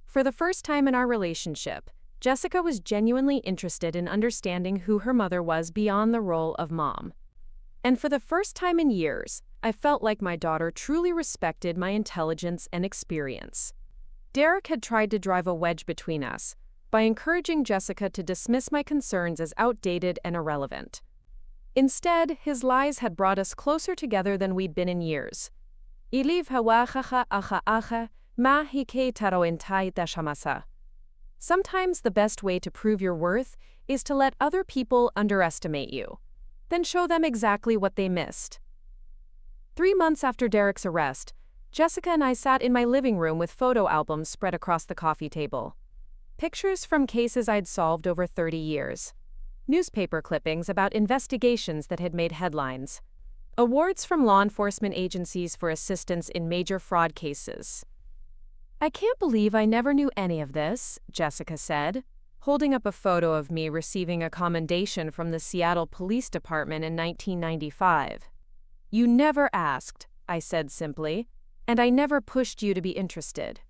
For the first time in our relationship, Jessica was genuinely interested in understanding who her mother was beyond the role of mom. And for the first time in years, I felt like my daughter truly respected my intelligence and experience. Derek had tried to drive a wedge between us by encouraging Jessica to dismiss my concerns as outdated and irrelevant. Instead, his lies had brought us closer together than we'd been in years. Sometimes the best way to prove your worth is to let other people underestimate you, then show them exactly what they missed. 3 months after Derek's arrest, Jessica and I sat in my living room with photo albums spread across the coffee table. Pictures from cases I'd solved over 30 years. Newspaper clippings about investigations that had made headlines. Awards from law enforcement agencies for assistance in major fraud cases. I can't believe I never knew any of this, Jessica said, holding up a photo of me receiving a commendation from the Seattle Police Department in 1995. You never asked, I said simply, and I never pushed you to be interested.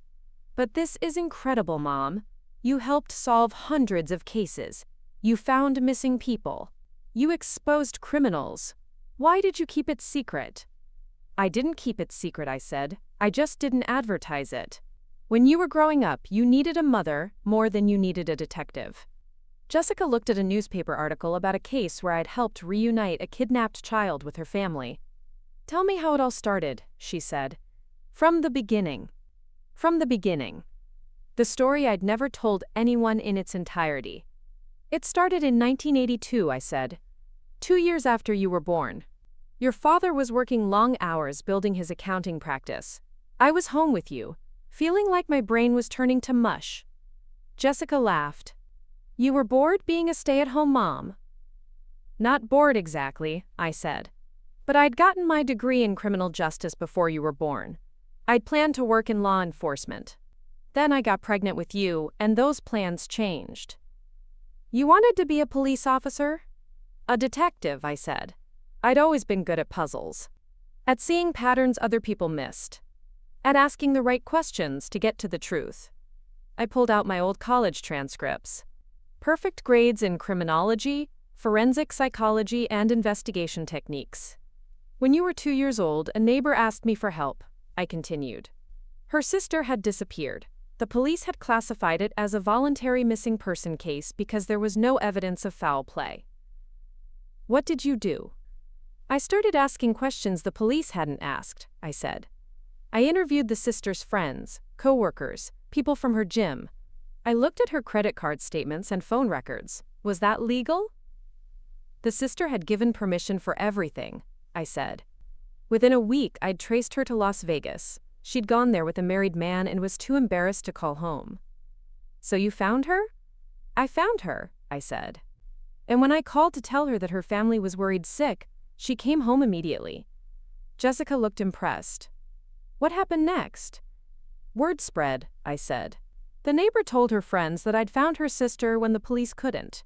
But this is incredible, Mom. You helped solve hundreds of cases. You found missing people. You exposed criminals. Why did you keep it secret? I didn't keep it secret, I said. I just didn't advertise it. When you were growing up, you needed a mother more than you needed a detective. Jessica looked at a newspaper article about a case where I'd helped reunite a kidnapped child with her family. Tell me how it all started, she said. From the beginning. From the beginning. The story I'd never told anyone in its entirety. It started in 1982, I said. 2 years after you were born. Your father was working long hours building his accounting practice. I was home with you, feeling like my brain was turning to mush. Jessica laughed. You were bored being a stay-at-home mom? Not bored exactly, I said. But I'd gotten my degree in criminal justice before you were born. I'd planned to work in law enforcement. Then I got pregnant with you, and those plans changed. You wanted to be a police officer? A detective, I said. I'd always been good at puzzles. At seeing patterns other people missed. At asking the right questions to get to the truth. I pulled out my old college transcripts. Perfect grades in criminology, forensic psychology, and investigation techniques. When you were 2 years old, a neighbor asked me for help, I continued. Her sister had disappeared. The police had classified it as a voluntary missing person case because there was no evidence of foul play. What did you do? I started asking questions the police hadn't asked, I said. I interviewed the sister's friends, co-workers, people from her gym. I looked at her credit card statements and phone records. Was that legal? The sister had given permission for everything, I said. Within a week, I'd traced her to Las Vegas. She'd gone there with a married man and was too embarrassed to call home. So you found her? I found her, I said. And when I called to tell her that her family was worried sick, she came home immediately. Jessica looked impressed. What happened next? Word spread, I said. The neighbor told her friends that I'd found her sister when the police couldn't.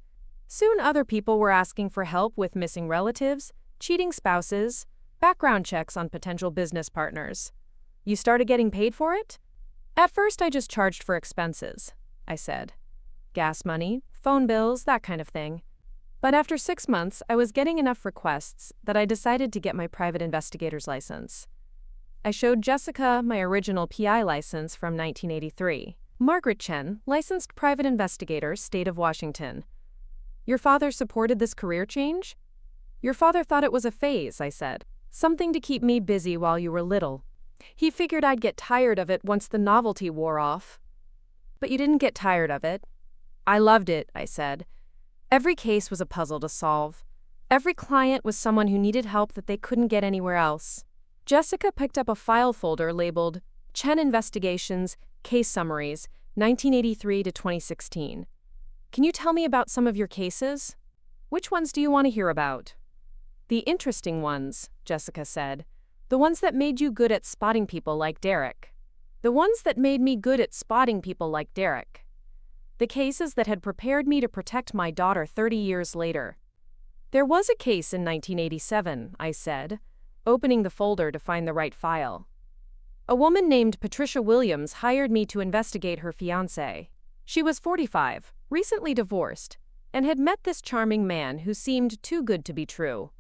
Soon other people were asking for help with missing relatives, cheating spouses, background checks on potential business partners. You started getting paid for it? At first I just charged for expenses, I said. Gas money, phone bills, that kind of thing. But after 6 months, I was getting enough requests that I decided to get my private investigator's license. I showed Jessica my original PI license from 1983. Margaret Chen, licensed private investigator, State of Washington. Your father supported this career change? Your father thought it was a phase, I said. Something to keep me busy while you were little. He figured I'd get tired of it once the novelty wore off. But you didn't get tired of it. I loved it, I said. Every case was a puzzle to solve. Every client was someone who needed help that they couldn't get anywhere else. Jessica picked up a file folder labeled Chen Investigations, Case Summaries, 1983 to 2016. Can you tell me about some of your cases? Which ones do you want to hear about? The interesting ones, Jessica said. The ones that made you good at spotting people like Derek. The ones that made me good at spotting people like Derek. The cases that had prepared me to protect my daughter 30 years later. There was a case in 1987, I said, opening the folder to find the right file. A woman named Patricia Williams hired me to investigate her fiancé. She was 45, recently divorced, and had met this charming man who seemed too good to be true.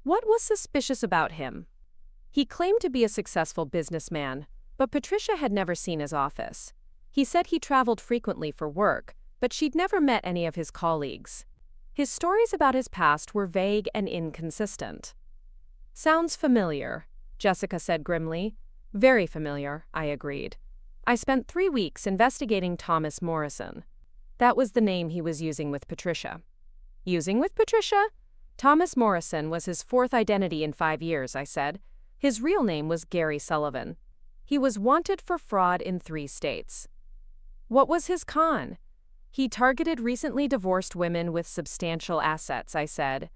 What was suspicious about him? He claimed to be a successful businessman, but Patricia had never seen his office. He said he traveled frequently for work, but she'd never met any of his colleagues. His stories about his past were vague and inconsistent. Sounds familiar, Jessica said grimly. Very familiar, I agreed. I spent 3 weeks investigating Thomas Morrison. That was the name he was using with Patricia. Using with Patricia? Thomas Morrison was his 4th identity in 5 years, I said. His real name was Gary Sullivan. He was wanted for fraud in 3 states. What was his con? He targeted recently divorced women with substantial assets, I said.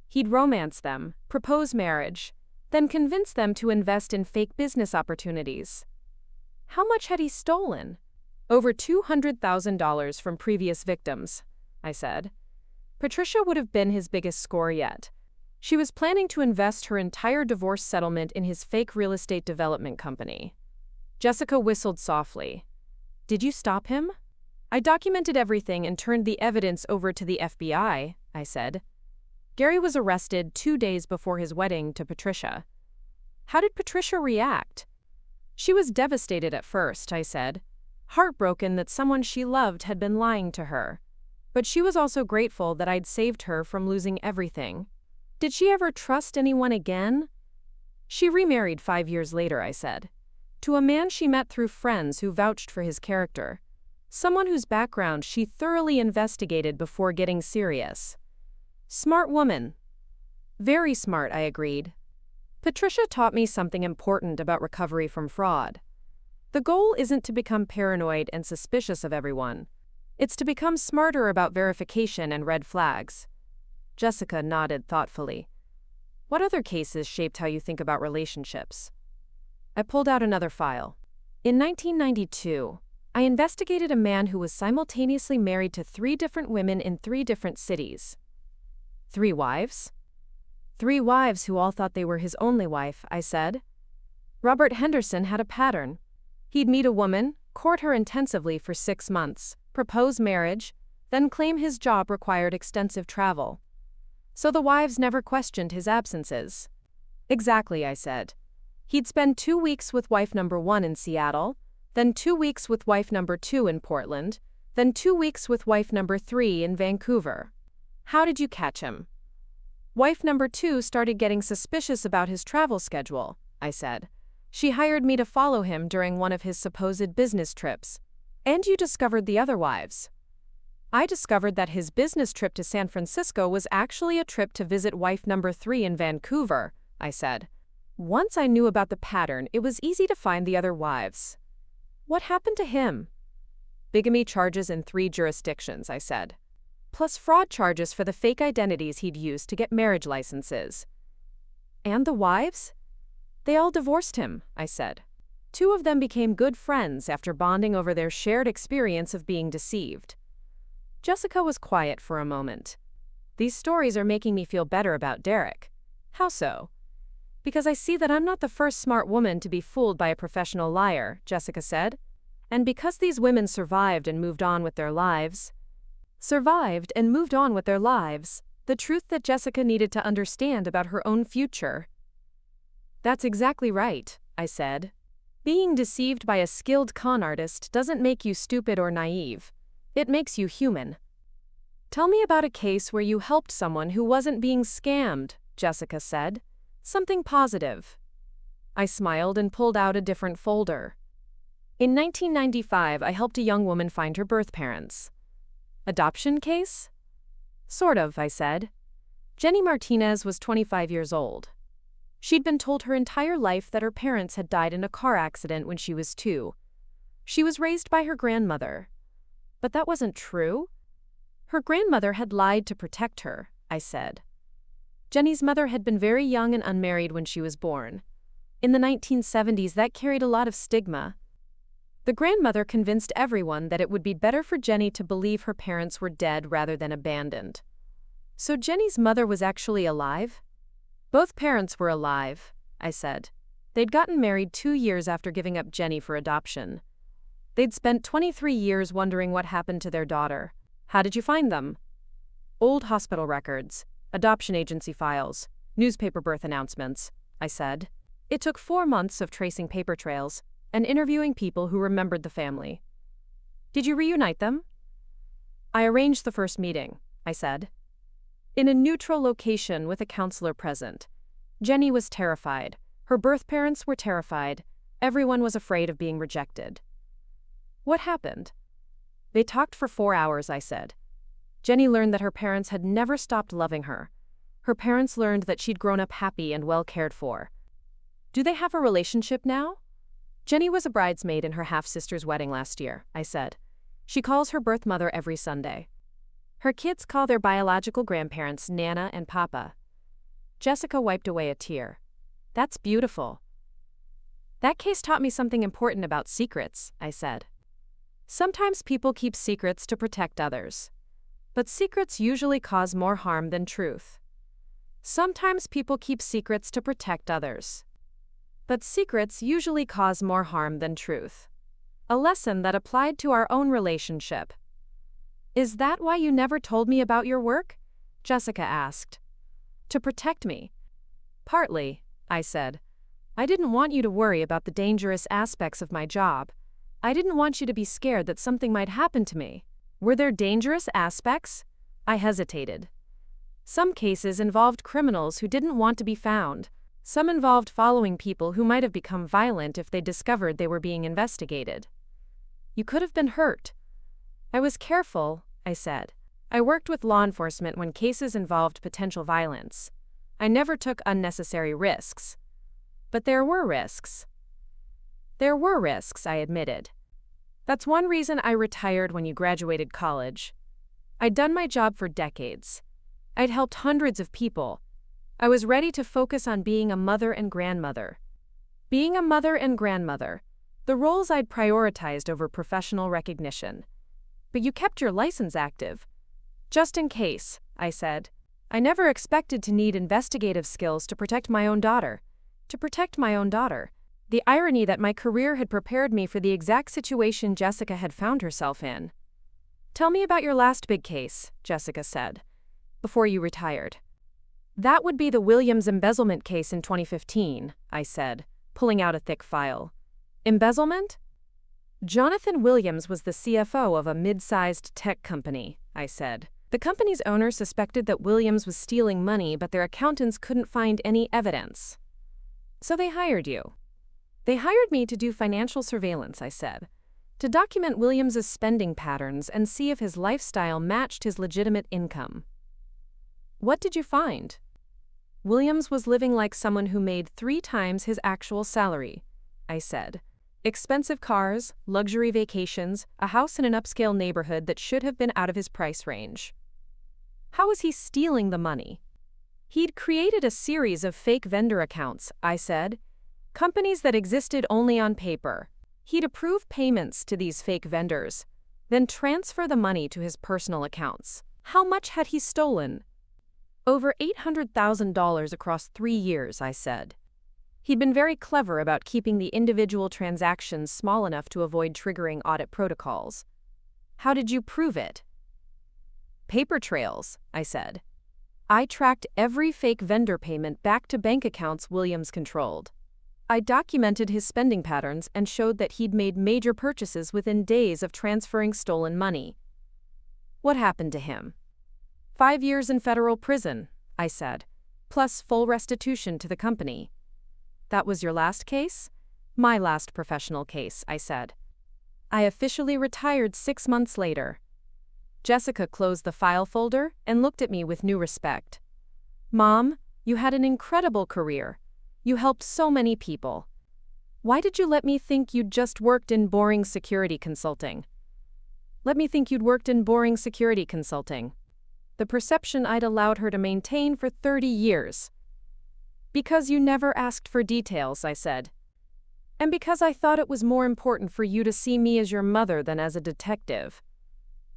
He'd romance them, propose marriage, then convince them to invest in fake business opportunities. How much had he stolen? Over $200,000 from previous victims, I said. Patricia would have been his biggest score yet. She was planning to invest her entire divorce settlement in his fake real estate development company. Jessica whistled softly. Did you stop him? I documented everything and turned the evidence over to the FBI, I said. Gary was arrested 2 days before his wedding to Patricia. How did Patricia react? She was devastated at first, I said, heartbroken that someone she loved had been lying to her. But she was also grateful that I'd saved her from losing everything. Did she ever trust anyone again? She remarried 5 years later, I said, to a man she met through friends who vouched for his character, someone whose background she thoroughly investigated before getting serious. Smart woman. Very smart, I agreed. Patricia taught me something important about recovery from fraud. The goal isn't to become paranoid and suspicious of everyone. It's to become smarter about verification and red flags. Jessica nodded thoughtfully. What other cases shaped how you think about relationships? I pulled out another file. In 1992, I investigated a man who was simultaneously married to 3 different women in 3 different cities. 3 wives? 3 wives who all thought they were his only wife, I said. Robert Henderson had a pattern. He'd meet a woman, court her intensively for 6 months, propose marriage, then claim his job required extensive travel. So the wives never questioned his absences. Exactly, I said. He'd spend 2 weeks with wife number 1 in Seattle, then 2 weeks with wife number 2 in Portland, then 2 weeks with wife number 3 in Vancouver. How did you catch him? Wife number 2 started getting suspicious about his travel schedule, I said. She hired me to follow him during one of his supposed business trips. And you discovered the other wives. I discovered that his business trip to San Francisco was actually a trip to visit wife number 3 in Vancouver, I said. Once I knew about the pattern, it was easy to find the other wives. What happened to him? bigamy charges in 3 jurisdictions, I said. Plus fraud charges for the fake identities he'd used to get marriage licenses. And the wives? They all divorced him, I said. 2 of them became good friends after bonding over their shared experience of being deceived. Jessica was quiet for a moment. These stories are making me feel better about Derek. How so? Because I see that I'm not the first smart woman to be fooled by a professional liar, Jessica said. And because these women survived and moved on with their lives, the truth that Jessica needed to understand about her own future. That's exactly right, I said. Being deceived by a skilled con artist doesn't make you stupid or naive. It makes you human. Tell me about a case where you helped someone who wasn't being scammed, Jessica said. Something positive. I smiled and pulled out a different folder. In 1995, I helped a young woman find her birth parents. Adoption case? Sort of, I said. Jenny Martinez was 25 years old. She'd been told her entire life that her parents had died in a car accident when she was 2. She was raised by her grandmother. But that wasn't true. Her grandmother had lied to protect her, I said. Jenny's mother had been very young and unmarried when she was born. In the 1970s, that carried a lot of stigma. The grandmother convinced everyone that it would be better for Jenny to believe her parents were dead rather than abandoned. So Jenny's mother was actually alive? Both parents were alive, I said. They'd gotten married 2 years after giving up Jenny for adoption. They'd spent 23 years wondering what happened to their daughter. How did you find them? Old hospital records, adoption agency files, newspaper birth announcements, I said. It took 4 months of tracing paper trails and interviewing people who remembered the family. Did you reunite them? I arranged the first meeting, I said. In a neutral location with a counselor present. Jenny was terrified. Her birth parents were terrified. Everyone was afraid of being rejected. What happened? They talked for 4 hours, I said. Jenny learned that her parents had never stopped loving her. Her parents learned that she'd grown up happy and well cared for. Do they have a relationship now? Jenny was a bridesmaid in her half-sister's wedding last year, I said. She calls her birth mother every Sunday. Her kids call their biological grandparents Nana and Papa. Jessica wiped away a tear. That's beautiful. That case taught me something important about secrets, I said. Sometimes people keep secrets to protect others. But secrets usually cause more harm than truth. Sometimes people keep secrets to protect others. But secrets usually cause more harm than truth. A lesson that applied to our own relationship. Is that why you never told me about your work? Jessica asked. To protect me. Partly, I said. I didn't want you to worry about the dangerous aspects of my job. I didn't want you to be scared that something might happen to me. Were there dangerous aspects? I hesitated. Some cases involved criminals who didn't want to be found. Some involved following people who might have become violent if they discovered they were being investigated. You could have been hurt. I was careful, I said. I worked with law enforcement when cases involved potential violence. I never took unnecessary risks. But there were risks. There were risks, I admitted. That's one reason I retired when you graduated college. I'd done my job for decades. I'd helped hundreds of people. I was ready to focus on being a mother and grandmother. Being a mother and grandmother, the roles I'd prioritized over professional recognition. But you kept your license active. Just in case, I said. I never expected to need investigative skills to protect my own daughter. The irony that my career had prepared me for the exact situation Jessica had found herself in. Tell me about your last big case, Jessica said, before you retired. That would be the Williams embezzlement case in 2015, I said, pulling out a thick file. Embezzlement? Jonathan Williams was the CFO of a mid-sized tech company, I said. The company's owner suspected that Williams was stealing money, but their accountants couldn't find any evidence. So they hired you. They hired me to do financial surveillance, I said, to document Williams's spending patterns and see if his lifestyle matched his legitimate income. What did you find? Williams was living like someone who made 3 times his actual salary, I said. Expensive cars, luxury vacations, a house in an upscale neighborhood that should have been out of his price range. How was he stealing the money? He'd created a series of fake vendor accounts, I said. Companies that existed only on paper. He'd approve payments to these fake vendors, then transfer the money to his personal accounts. How much had he stolen? Over $800,000 across 3 years, I said. He'd been very clever about keeping the individual transactions small enough to avoid triggering audit protocols. How did you prove it? Paper trails, I said. I tracked every fake vendor payment back to bank accounts Williams controlled. I documented his spending patterns and showed that he'd made major purchases within days of transferring stolen money. What happened to him? 5 years in federal prison, I said, plus full restitution to the company. That was your last case? My last professional case, I said. I officially retired 6 months later. Jessica closed the file folder and looked at me with new respect. Mom, you had an incredible career. You helped so many people. Why did you let me think you'd just worked in boring security consulting? Let me think you'd worked in boring security consulting. The perception I'd allowed her to maintain for 30 years. Because you never asked for details, I said. And because I thought it was more important for you to see me as your mother than as a detective.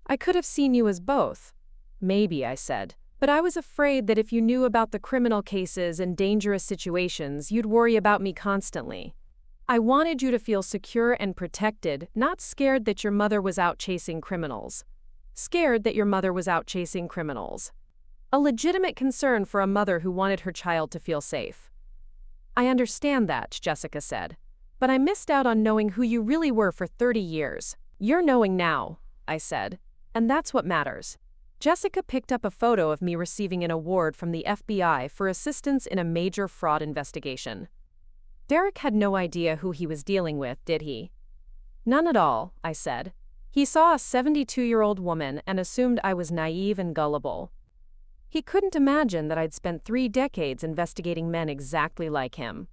I could have seen you as both. Maybe, I said. But I was afraid that if you knew about the criminal cases and dangerous situations, you'd worry about me constantly. I wanted you to feel secure and protected, not scared that your mother was out chasing criminals. Scared that your mother was out chasing criminals. A legitimate concern for a mother who wanted her child to feel safe. I understand that, Jessica said. But I missed out on knowing who you really were for 30 years. You're knowing now, I said. And that's what matters. Jessica picked up a photo of me receiving an award from the FBI for assistance in a major fraud investigation. Derek had no idea who he was dealing with, did he? None at all, I said. He saw a 72-year-old woman and assumed I was naive and gullible. He couldn't imagine that I'd spent 3 decades investigating men exactly like him.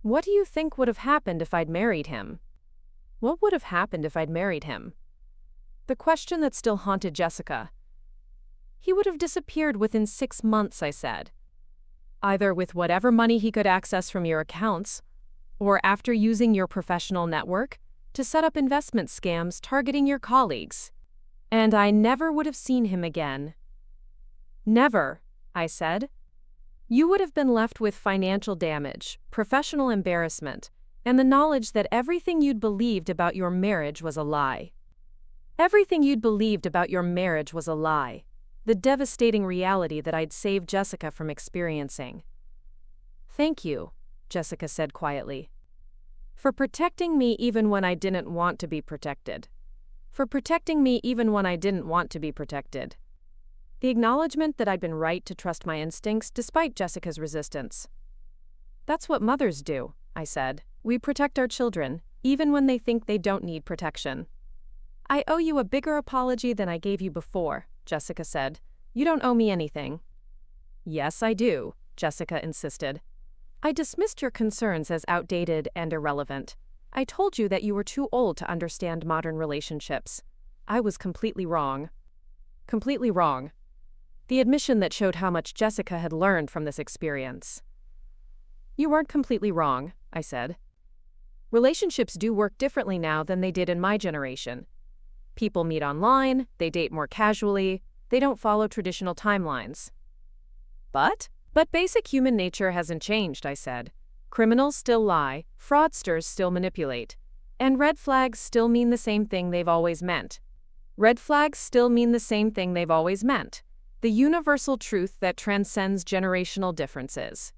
What do you think would have happened if I'd married him? What would have happened if I'd married him? The question that still haunted Jessica. He would have disappeared within 6 months, I said. Either with whatever money he could access from your accounts, or after using your professional network to set up investment scams targeting your colleagues. And I never would have seen him again. Never, I said. You would have been left with financial damage, professional embarrassment, and the knowledge that everything you'd believed about your marriage was a lie. Everything you'd believed about your marriage was a lie. The devastating reality that I'd saved Jessica from experiencing. Thank you, Jessica said quietly. For protecting me even when I didn't want to be protected. For protecting me even when I didn't want to be protected. The acknowledgement that I'd been right to trust my instincts despite Jessica's resistance. That's what mothers do, I said. We protect our children, even when they think they don't need protection. I owe you a bigger apology than I gave you before, Jessica said. You don't owe me anything. Yes, I do, Jessica insisted. I dismissed your concerns as outdated and irrelevant. I told you that you were too old to understand modern relationships. I was completely wrong. Completely wrong. The admission that showed how much Jessica had learned from this experience. You weren't completely wrong, I said. Relationships do work differently now than they did in my generation. People meet online, they date more casually, they don't follow traditional timelines. But basic human nature hasn't changed, I said. Criminals still lie, fraudsters still manipulate, and red flags still mean the same thing they've always meant. Red flags still mean the same thing they've always meant. The universal truth that transcends generational differences.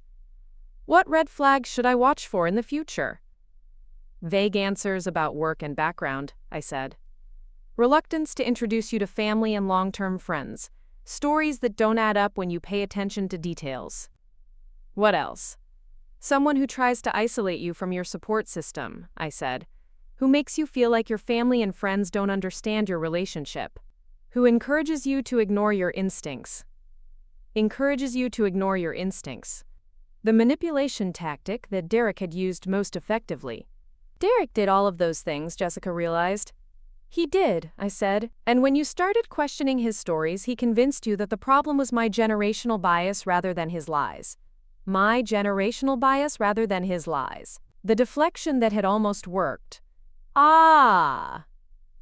What red flags should I watch for in the future? Vague answers about work and background, I said. Reluctance to introduce you to family and long-term friends. Stories that don't add up when you pay attention to details. What else? Someone who tries to isolate you from your support system, I said. Who makes you feel like your family and friends don't understand your relationship. Who encourages you to ignore your instincts. Encourages you to ignore your instincts. The manipulation tactic that Derek had used most effectively. Derek did all of those things, Jessica realized. He did, I said, and when you started questioning his stories, he convinced you that the problem was my generational bias rather than his lies. My generational bias rather than his lies. The deflection that had almost worked. Ah!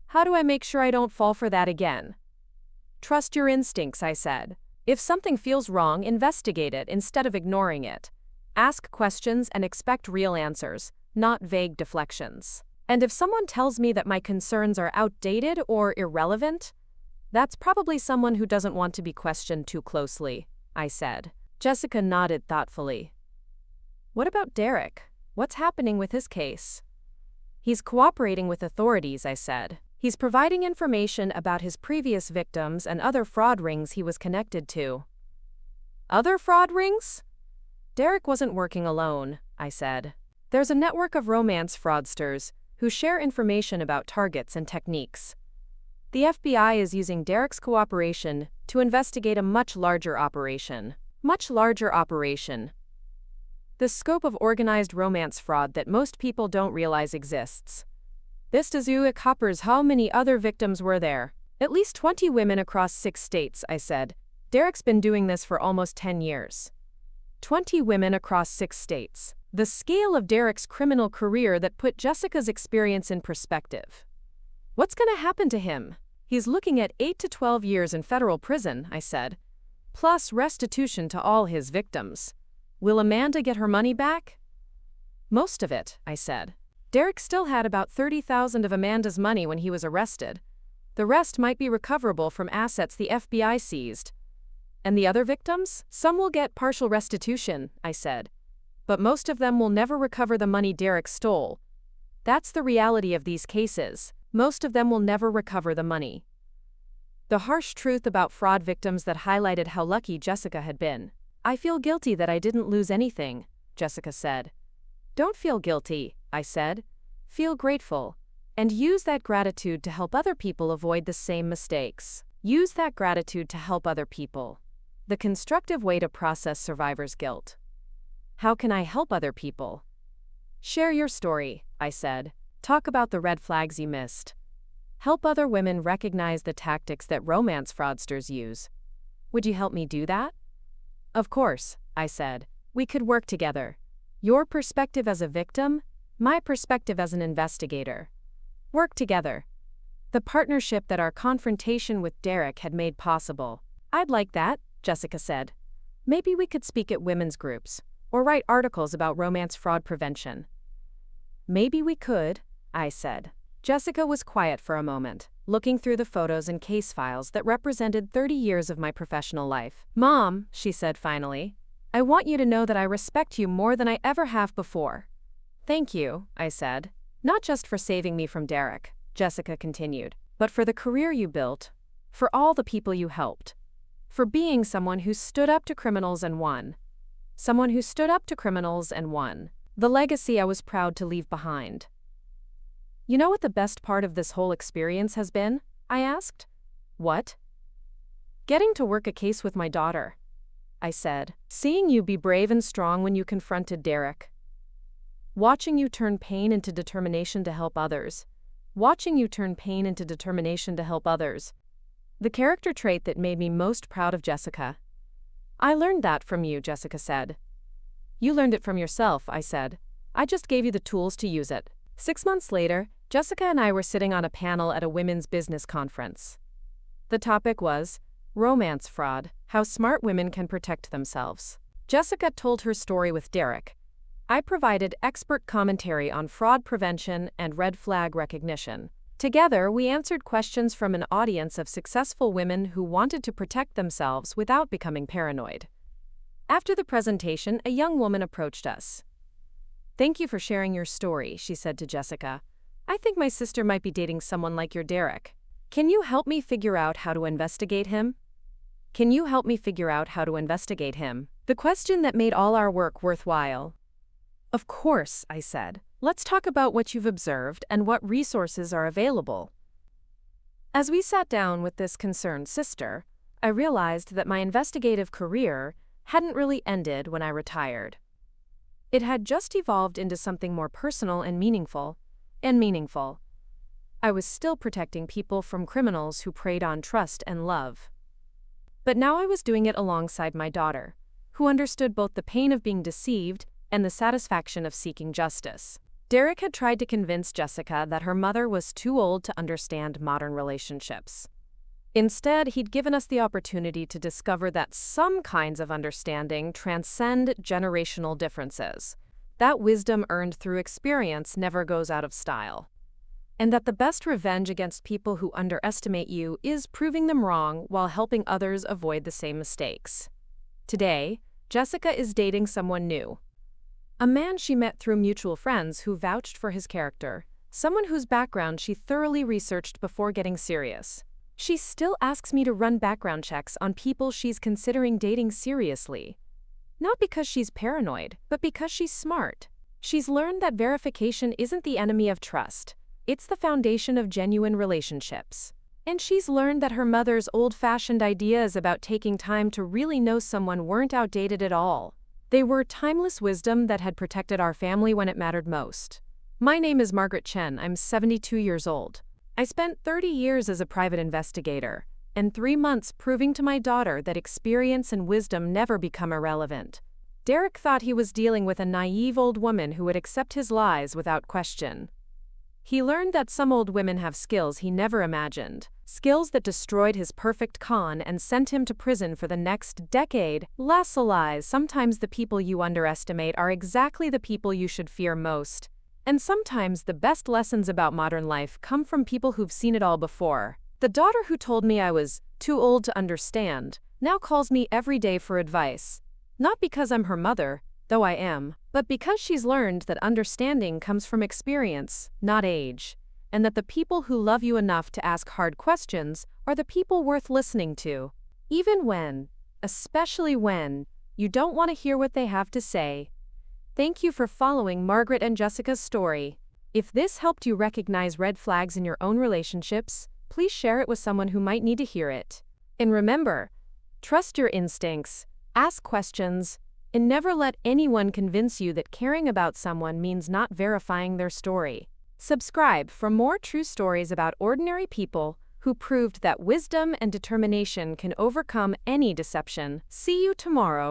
How do I make sure I don't fall for that again? Trust your instincts, I said. If something feels wrong, investigate it instead of ignoring it. Ask questions and expect real answers, not vague deflections. And if someone tells me that my concerns are outdated or irrelevant, that's probably someone who doesn't want to be questioned too closely, I said. Jessica nodded thoughtfully. What about Derek? What's happening with his case? He's cooperating with authorities, I said. He's providing information about his previous victims and other fraud rings he was connected to. Other fraud rings? Derek wasn't working alone, I said. There's a network of romance fraudsters who share information about targets and techniques. The FBI is using Derek's cooperation to investigate a much larger operation. Much larger operation. The scope of organized romance fraud that most people don't realize exists. This covers how many other victims were there. At least 20 women across 6 states, I said. Derek's been doing this for almost 10 years. 20 women across 6 states. The scale of Derek's criminal career that put Jessica's experience in perspective. What's going to happen to him? He's looking at 8 to 12 years in federal prison, I said. Plus restitution to all his victims. Will Amanda get her money back? Most of it, I said. Derek still had about $30,000 of Amanda's money when he was arrested. The rest might be recoverable from assets the FBI seized. And the other victims? Some will get partial restitution, I said. But most of them will never recover the money Derek stole. That's the reality of these cases. Most of them will never recover the money. The harsh truth about fraud victims that highlighted how lucky Jessica had been. I feel guilty that I didn't lose anything, Jessica said. Don't feel guilty, I said. Feel grateful. And use that gratitude to help other people avoid the same mistakes. Use that gratitude to help other people. The constructive way to process survivor's guilt. How can I help other people? Share your story, I said. Talk about the red flags you missed. Help other women recognize the tactics that romance fraudsters use. Would you help me do that? Of course, I said. We could work together. Your perspective as a victim, my perspective as an investigator. Work together. The partnership that our confrontation with Derek had made possible. I'd like that, Jessica said. Maybe we could speak at women's groups, or write articles about romance fraud prevention. Maybe we could, I said. Jessica was quiet for a moment, looking through the photos and case files that represented 30 years of my professional life. Mom, she said finally, I want you to know that I respect you more than I ever have before. Thank you, I said. Not just for saving me from Derek, Jessica continued, but for the career you built, for all the people you helped, for being someone who stood up to criminals and won. Someone who stood up to criminals and won. The legacy I was proud to leave behind. You know what the best part of this whole experience has been? I asked. What? Getting to work a case with my daughter, I said. Seeing you be brave and strong when you confronted Derek. Watching you turn pain into determination to help others. Watching you turn pain into determination to help others. The character trait that made me most proud of Jessica. I learned that from you, Jessica said. You learned it from yourself, I said. I just gave you the tools to use it. 6 months later, Jessica and I were sitting on a panel at a women's business conference. The topic was romance fraud, how smart women can protect themselves. Jessica told her story with Derek. I provided expert commentary on fraud prevention and red flag recognition. Together, we answered questions from an audience of successful women who wanted to protect themselves without becoming paranoid. After the presentation, a young woman approached us. Thank you for sharing your story, she said to Jessica. I think my sister might be dating someone like your Derek. Can you help me figure out how to investigate him? Can you help me figure out how to investigate him? The question that made all our work worthwhile. Of course, I said. Let's talk about what you've observed and what resources are available. As we sat down with this concerned sister, I realized that my investigative career hadn't really ended when I retired. It had just evolved into something more personal and meaningful, and meaningful. I was still protecting people from criminals who preyed on trust and love. But now I was doing it alongside my daughter, who understood both the pain of being deceived and the satisfaction of seeking justice. Derek had tried to convince Jessica that her mother was too old to understand modern relationships. Instead, he'd given us the opportunity to discover that some kinds of understanding transcend generational differences, that wisdom earned through experience never goes out of style, and that the best revenge against people who underestimate you is proving them wrong while helping others avoid the same mistakes. Today, Jessica is dating someone new. A man she met through mutual friends who vouched for his character, someone whose background she thoroughly researched before getting serious. She still asks me to run background checks on people she's considering dating seriously. Not because she's paranoid, but because she's smart. She's learned that verification isn't the enemy of trust. It's the foundation of genuine relationships. And she's learned that her mother's old-fashioned ideas about taking time to really know someone weren't outdated at all. They were timeless wisdom that had protected our family when it mattered most. My name is Margaret Chen. I'm 72 years old. I spent 30 years as a private investigator, and 3 months proving to my daughter that experience and wisdom never become irrelevant. Derek thought he was dealing with a naive old woman who would accept his lies without question. He learned that some old women have skills he never imagined, skills that destroyed his perfect con and sent him to prison for the next decade. Less lies. Sometimes the people you underestimate are exactly the people you should fear most. And sometimes the best lessons about modern life come from people who've seen it all before. The daughter who told me I was too old to understand now calls me every day for advice. Not because I'm her mother, though I am, but because she's learned that understanding comes from experience, not age, and that the people who love you enough to ask hard questions are the people worth listening to. Even when, especially when, you don't want to hear what they have to say. Thank you for following Margaret and Jessica's story. If this helped you recognize red flags in your own relationships, please share it with someone who might need to hear it. And remember, trust your instincts, ask questions, and never let anyone convince you that caring about someone means not verifying their story. Subscribe for more true stories about ordinary people who proved that wisdom and determination can overcome any deception. See you tomorrow.